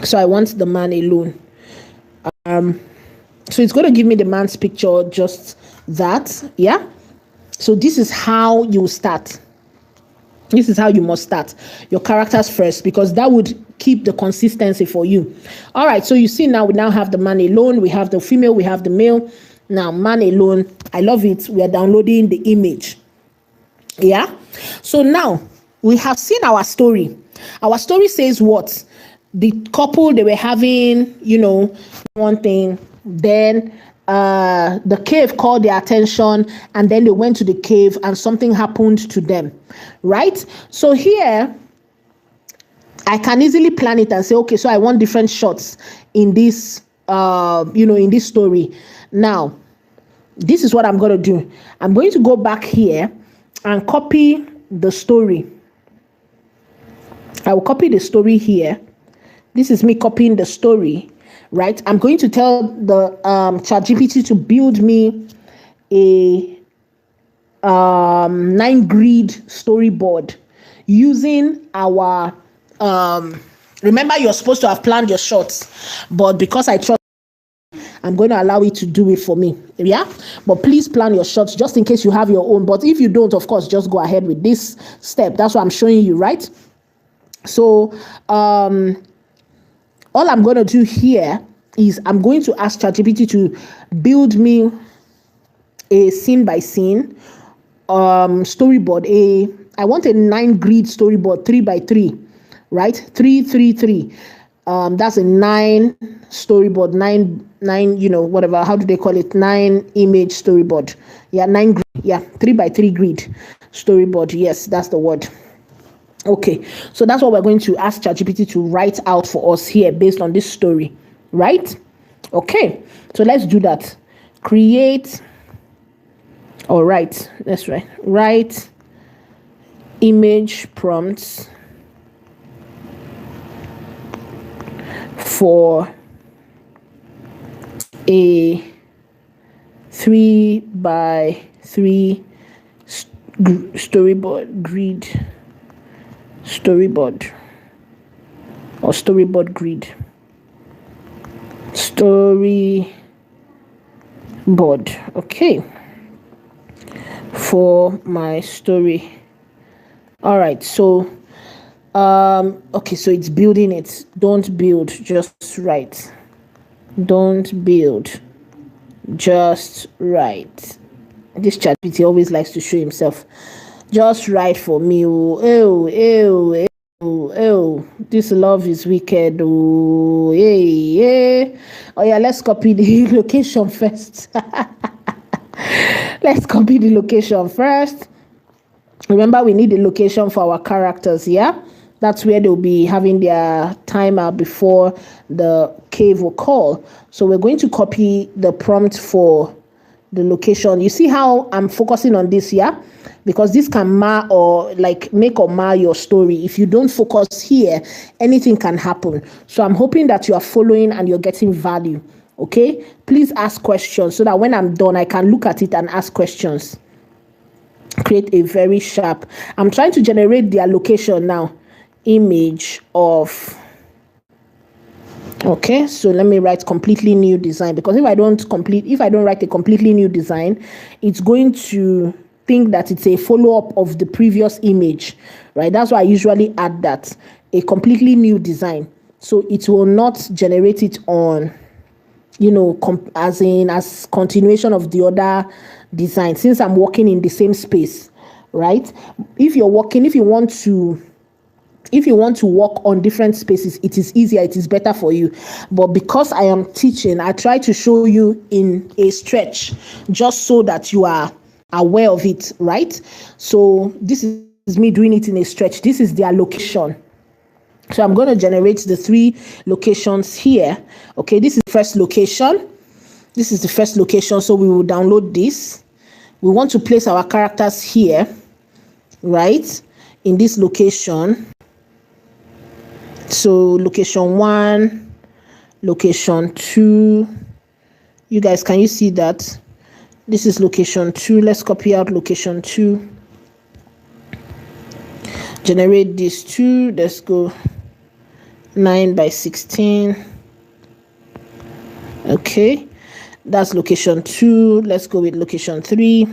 Speaker 10: So I want the man alone. So it's going to give me the man's picture, just that. Yeah. So this is how you start. This is how you must start your characters first, because that would keep the consistency for you. All right. So you see now, we now have the man alone. We have the female. We have the male. Now, man alone. I love it. We are downloading the image. Yeah. So now we have seen our story. Our story says what? The couple, they were having, one thing. Then the cave called their attention, and then they went to the cave and something happened to them, right? So here I can easily plan it and say, okay, so I want different shots in this in this story. Now this is what I'm going to do. I'm going to go back here and copy the story. I will copy the story here. This is me copying the story. Right, I'm going to tell the ChatGPT to build me a 9-grid storyboard using our. Remember, you're supposed to have planned your shots, but because I trust, I'm going to allow it to do it for me. Yeah, but please plan your shots just in case you have your own. But if you don't, of course, just go ahead with this step. That's what I'm showing you, right? So, all I'm going to do here is I'm going to ask ChatGPT to build me a scene by scene storyboard. I want a 9-grid storyboard, 3x3, right? 3. That's a 9 storyboard, 9, whatever. How do they call it? 9 image storyboard. Yeah, 9 grid. Yeah, 3x3 grid storyboard. Yes, that's the word. Okay, so that's what we're going to ask ChatGPT to write out for us here based on this story, right? Okay, so let's do that. Create, or write, that's right. Write image prompts for a 3x3 storyboard grid. Storyboard or storyboard grid. Storyboard. Okay. For my story. All right. So, okay. So it's building it. Don't build. Just write. Don't build. Just write. This ChatGPT always likes to show himself. Just write for me. Oh, this love is wicked. Oh, yeah. Oh, yeah, let's copy the location first. Let's copy the location first. Remember, we need the location for our characters, yeah? That's where they'll be having their timer before the cave will call. So we're going to copy the prompt for the location. You see how I'm focusing on this, yeah? Because this can mar or like make or mar your story. If you don't focus here, anything can happen. So I'm hoping that you are following and you're getting value, okay? Please ask questions so that when I'm done, I can look at it and ask questions. Create a very sharp. I'm trying to generate their location now. Image of. Okay, so let me write completely new design, because if I don't write a completely new design, it's going to think that it's a follow-up of the previous image, right? That's why I usually add that, a completely new design, so it will not generate it on, as continuation of the other design, since I'm working in the same space, right? If you want to work on different spaces, it is easier, it is better for you. But because I am teaching, I try to show you in a stretch, just so that you are aware of it, right? So this is me doing it in a stretch. This is their location. So I'm going to generate the 3 locations here. Okay, this is the first location. This is the first location, so we will download this. We want to place our characters here, right, in this location. So location 1, location 2. You guys, can you see that? This is location 2. Let's copy out location 2. Generate these 2. Let's go 9x16. Okay, that's location 2. Let's go with location 3.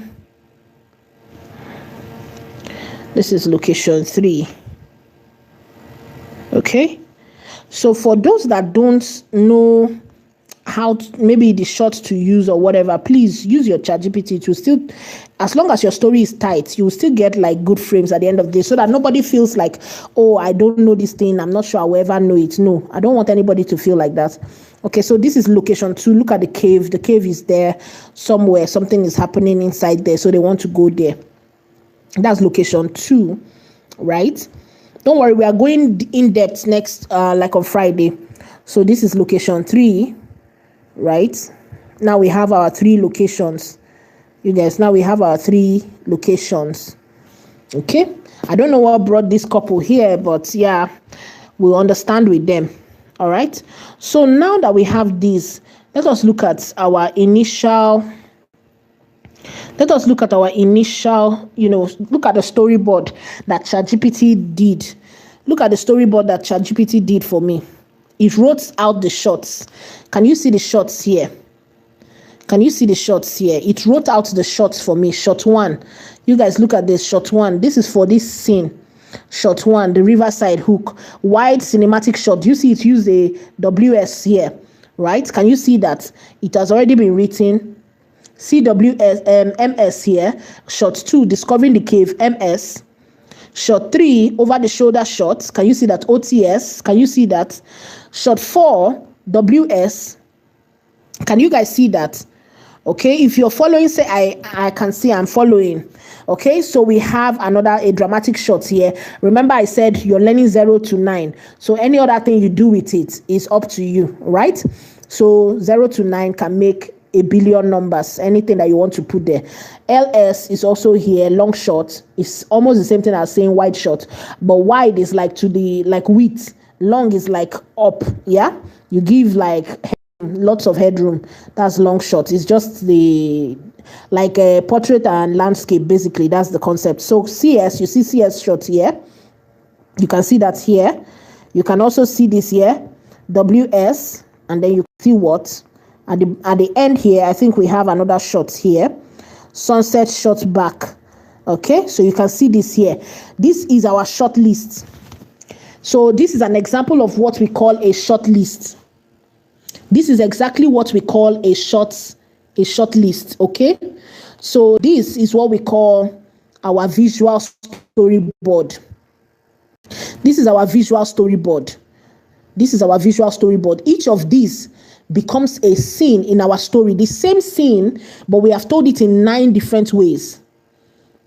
Speaker 10: This is location 3. Okay, so for those that don't know how maybe the shots to use or whatever, please use your ChatGPT to still, as long as your story is tight, you will still get like good frames at the end of the day, so that nobody feels like, oh, I don't know this thing, I'm not sure I will ever know it. No, I don't want anybody to feel like that. Okay, so this is location 2. Look at the cave. The cave is there somewhere. Something is happening inside there, so they want to go there. That's location 2, right? Don't worry, we are going in depth next, like on Friday. So this is location 3, right? Now we have our 3 locations. You guys, now we have our 3 locations. Okay? I don't know what brought this couple here, but yeah, we'll understand with them. All right? So now that we have this, let us look at our initial... look at the storyboard that ChatGPT did. Look at the storyboard that ChatGPT did for me. It wrote out the shots. Can you see the shots here? It wrote out the shots for me. Shot 1. You guys look at this. Shot 1. This is for this scene. Shot 1, the riverside hook. Wide cinematic shot. You see it used a WS here, right? Can you see that? It has already been written. CWS, MS here. Shot 2, discovering the cave, MS. Shot 3, over the shoulder shots. Can you see that? OTS. Can you see that? Shot 4, WS. Can you guys see that? Okay, if you're following, say I can see I'm following. Okay, so we have a dramatic shot here. Remember I said you're learning 0 to 9. So any other thing you do with it is up to you, right? So 0 to 9 can make a billion numbers, anything that you want to put there. LS is also here, long shot. It's almost the same thing as saying wide shot, but wide is like to the width. Long is like up, yeah? You give like lots of headroom. That's long shot. It's just the like a portrait and landscape, basically. That's the concept. So CS, you see CS shot here. You can see that here. You can also see this here, WS, and then you see what? At the end here, I think we have another shot here. Sunset shot back. Okay, so you can see this here. This is our shot list. So this is an example of what we call a shot list. This is exactly what we call a short list, okay? So this is what we call our visual storyboard. This is our visual storyboard. This is our visual storyboard. Each of these becomes a scene in our story. The same scene, but we have told it in 9 different ways.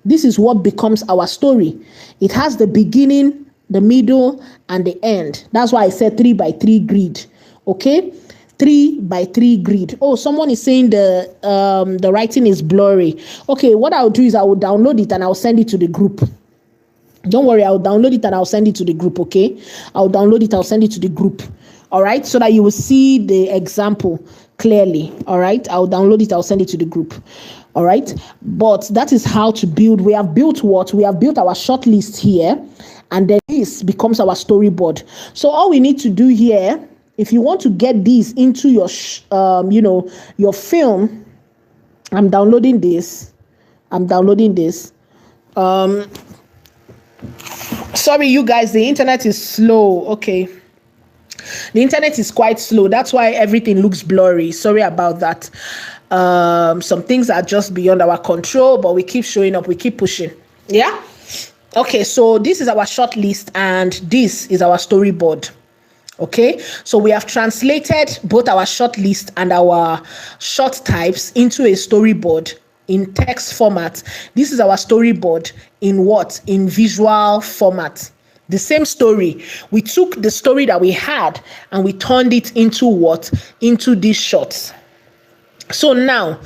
Speaker 10: This is what becomes our story. It has the beginning, the middle, and the end. That's why I said 3x3 grid. Okay? 3x3 grid. Oh, someone is saying the writing is blurry. Okay, what I'll do is I will download it and I'll send it to the group. Don't worry, I'll download it and I'll send it to the group, okay? I'll download it, I'll send it to the group. All right, so that you will see the example clearly. All right, I'll download it, I'll send it to the group. All right, but that is how to build. We have built what? We have built our short list here, and then this becomes our storyboard. So all we need to do here, if you want to get these into your, your film, I'm downloading this. Sorry, you guys, the internet is slow. Okay. The internet is quite slow. That's why everything looks blurry. Sorry about that. Some things are just beyond our control, but we keep showing up. We keep pushing. Yeah. Okay. So this is our short list and this is our storyboard. Okay. So we have translated both our short list and our short types into a storyboard in text format. This is our storyboard in what? In visual format. The same story. We took the story that we had and we turned it into what? Into these shots. So now,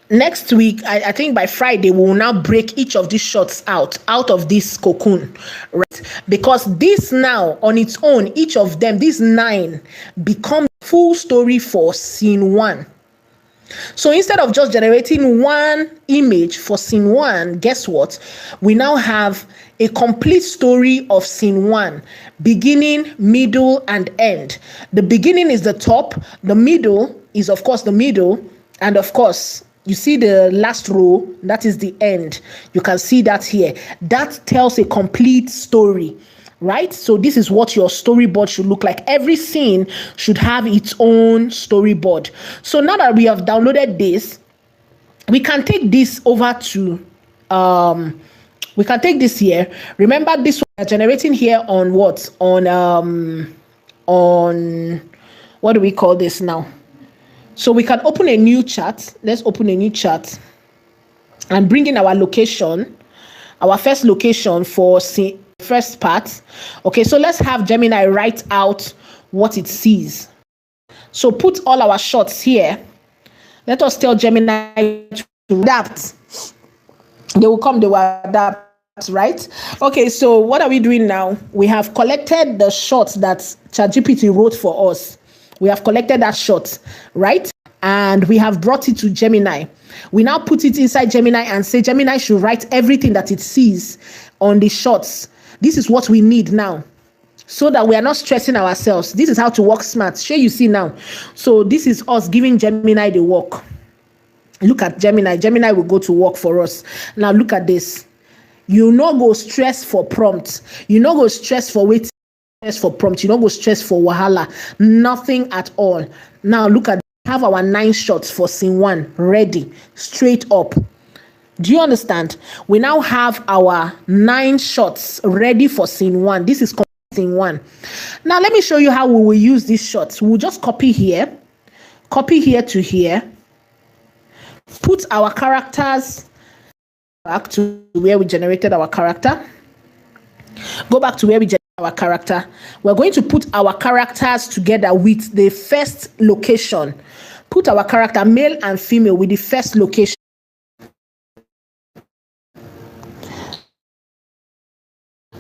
Speaker 10: next week, I think by Friday, we will now break each of these shots out of this cocoon, right? Because this now, on its own, each of them, these 9, become full story for scene 1. So instead of just generating one image for scene 1, guess what? We now have a complete story of scene 1, beginning, middle, and end. The beginning is the top, the middle is of course the middle, and of course, you see the last row, that is the end. You can see that here. That tells a complete story. Right? So this is what your storyboard should look like. Every scene should have its own storyboard. So now that we have downloaded this, we can take this over to, we can take this here. Remember this one we are generating here on what? On what do we call this now? So we can open a new chat. Let's open a new chat and bring in our location, our first location for scene. First part. Okay, so let's have Gemini write out what it sees. So put all our shots here. Let us tell Gemini to adapt. They will come, they will adapt, right? Okay, so what are we doing now? We have collected the shots that ChatGPT wrote for us. We have collected that shot, right? And we have brought it to Gemini. We now put it inside Gemini and say Gemini should write everything that it sees on the shots. This is what we need now, so that we are not stressing ourselves. This is how to work smart. Sure, you see now. So this is us giving Gemini the work. Look at Gemini. Gemini will go to work for us. Now look at this. You no go stress for prompt. You no go stress for waiting. Stress for prompt. You no go stress for wahala. Nothing at all. Now look at. Have our 9 shots for scene 1 ready, straight up. Do you understand? We now have our 9 shots ready for scene 1. This is scene 1. Now let me show you how we will use these shots. We'll just copy here to here, put our characters back to where we generated our character. Go back to where we generated our character. We're going to put our characters together with the first location. Put our character, male and female, with the first location.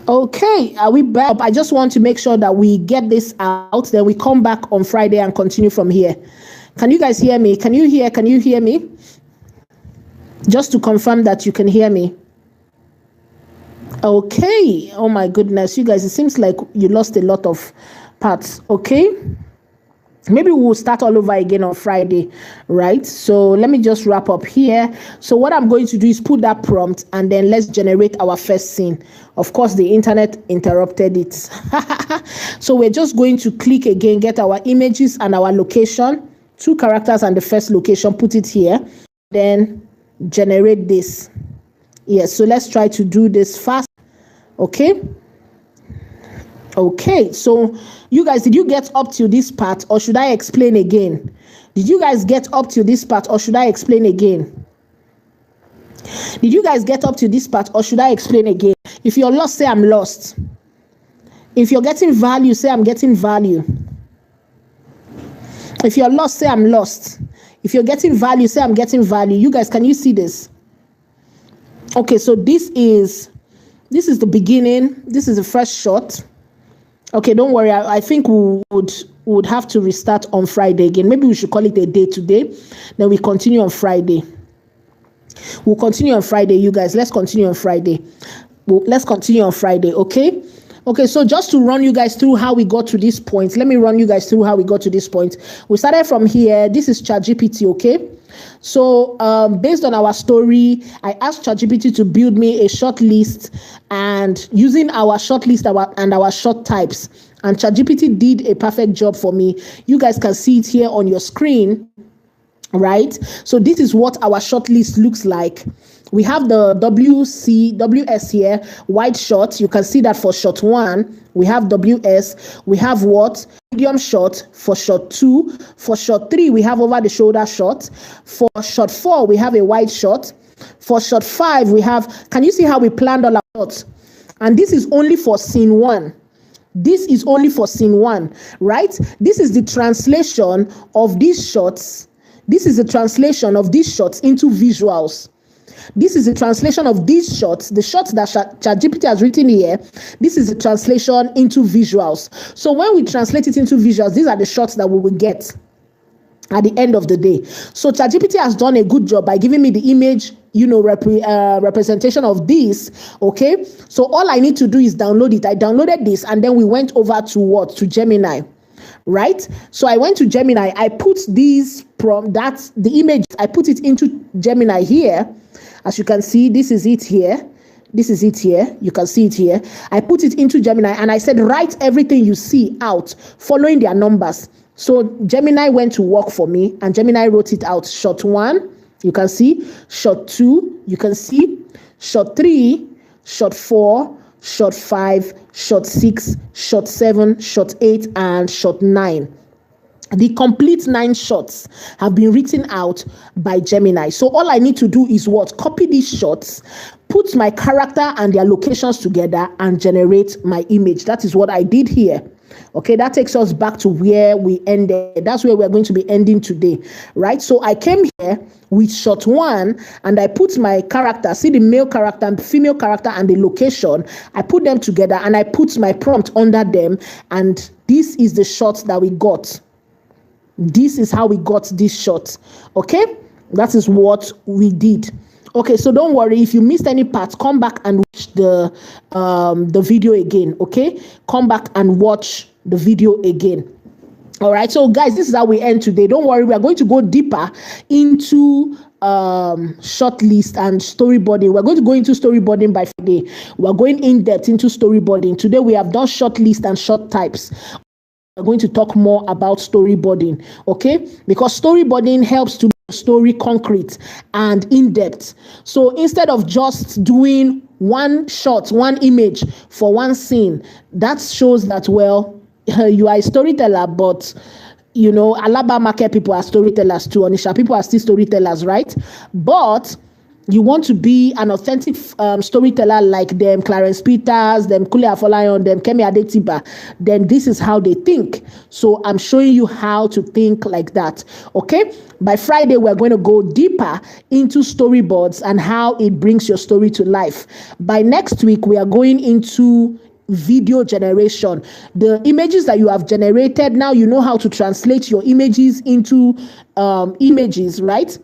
Speaker 10: Okay, are we back? I just want to make sure that we get this out. Then we come back on Friday and continue from here. Can you guys hear me? Can you hear me? Just to confirm that you can hear me. Okay. Oh my goodness, you guys, it seems like you lost a lot of parts. Okay. Maybe we'll start all over again on Friday, right? So let me just wrap up here. So what I'm going to do is put that prompt and then let's generate our first scene. Of course, the internet interrupted it. So we're just going to click again, get our images and our location, 2 characters and the first location, put it here. Then generate this. Yes, so let's try to do this fast. Okay. Okay, so you guys, did you get up to this part, or should I explain again? Did you guys get up to this part, or should I explain again? Did you guys get up to this part, or should I explain again? If you're lost, say I'm lost. If you're getting value, say I'm getting value. If you're lost, say I'm lost. If you're getting value, say I'm getting value. You guys, can you see this? Okay, so this is the beginning. This is the first shot. Okay, don't worry. I think we would have to restart on Friday again. Maybe we should call it a day today. Then we continue on Friday. We'll continue on Friday, you guys. Let's continue on Friday. Let's continue on Friday, okay? Okay, so just to run you guys through how we got to this point. Let me run you guys through how we got to this point. We started from here. This is ChatGPT, okay? So based on our story, I asked ChatGPT to build me a short list, and using our short list and our short types. And ChatGPT did a perfect job for me. You guys can see it here on your screen, right? So this is what our short list looks like. We have the WS here, wide shot. You can see that for shot 1, we have WS. We have what? Medium shot for shot 2. For shot 3, we have over the shoulder shot. For shot 4, we have a wide shot. For shot 5, we have, can you see how we planned all our shots? And this is only for scene 1. This is only for scene 1, right? This is the translation of these shots. This is the translation of these shots into visuals. This is the translation of these shots, the shots that ChatGPT has written here. This is the translation into visuals. So when we translate it into visuals, these are the shots that we will get at the end of the day. So ChatGPT has done a good job by giving me the image, representation of this. Okay, so all I need to do is download it. I downloaded this, and then we went over to what? To Gemini. Right? So I went to Gemini. I put these the image, I put it into Gemini here. As you can see, this is it here. This is it here. You can see it here. I put it into Gemini, and I said, write everything you see out, following their numbers. So Gemini went to work for me, and Gemini wrote it out. Shot 1, you can see. Shot 2, you can see. Shot 3, shot 4, shot 5, shot 6, shot 7, shot 8, and shot 9. The complete 9 shots have been written out by Gemini. So all I need to do is what? Copy these shots, put my character and their locations together, and generate my image. That is what I did here. Okay, that takes us back to where we ended. That's where we're going to be ending today, right? So I came here with shot 1, and I put my character, see the male character and female character and the location. I put them together, and I put my prompt under them, and this is the shot that we got. This is how we got this shot. Okay, that is what we did. Okay, so don't worry if you missed any parts. Come back and watch the video again. Okay, come back and watch the video again. All right, so guys, this is how we end today. Don't worry, we are going to go deeper into short list and storyboarding. We're going to go into storyboarding by Friday. We're going in depth into storyboarding. Today we have done short list and short types. We're going to talk more about storyboarding, okay? Because storyboarding helps to make a story concrete and in-depth. So instead of just doing one shot, one image for one scene, that shows that, well, you are a storyteller, but Alaba market people are storytellers too. Onisha people are still storytellers, right? But you want to be an authentic storyteller like them, Clarence Peters, them Kule Afolayan, them Kemi Adetiba, then this is how they think. So I'm showing you how to think like that, okay? By Friday, we're going to go deeper into storyboards and how it brings your story to life. By next week, we are going into video generation. The images that you have generated, now you know how to translate your images into images, right?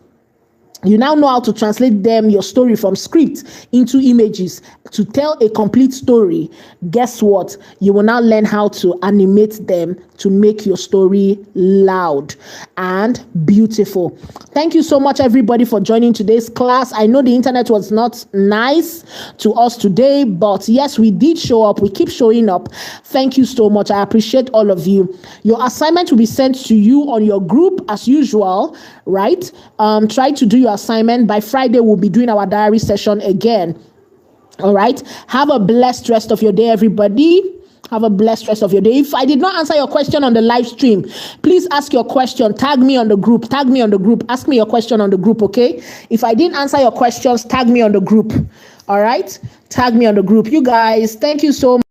Speaker 10: You now know how to translate them, your story from script into images to tell a complete story. Guess what? You will now learn how to animate them to make your story loud. and beautiful. Thank you so much, everybody, for joining today's class. I know the internet was not nice to us today, but yes, we did show up. We keep showing up. Thank you so much. I appreciate all of you. Your assignment will be sent to you on your group as usual, right? Try to do your assignment. By Friday, we'll be doing our diary session again. All right. Have a blessed rest of your day, everybody. Have a blessed rest of your day. If I did not answer your question on the live stream, please ask your question. Tag me on the group. Tag me on the group. Ask me your question on the group, okay? If I didn't answer your questions, tag me on the group. All right? Tag me on the group. You guys, thank you so much.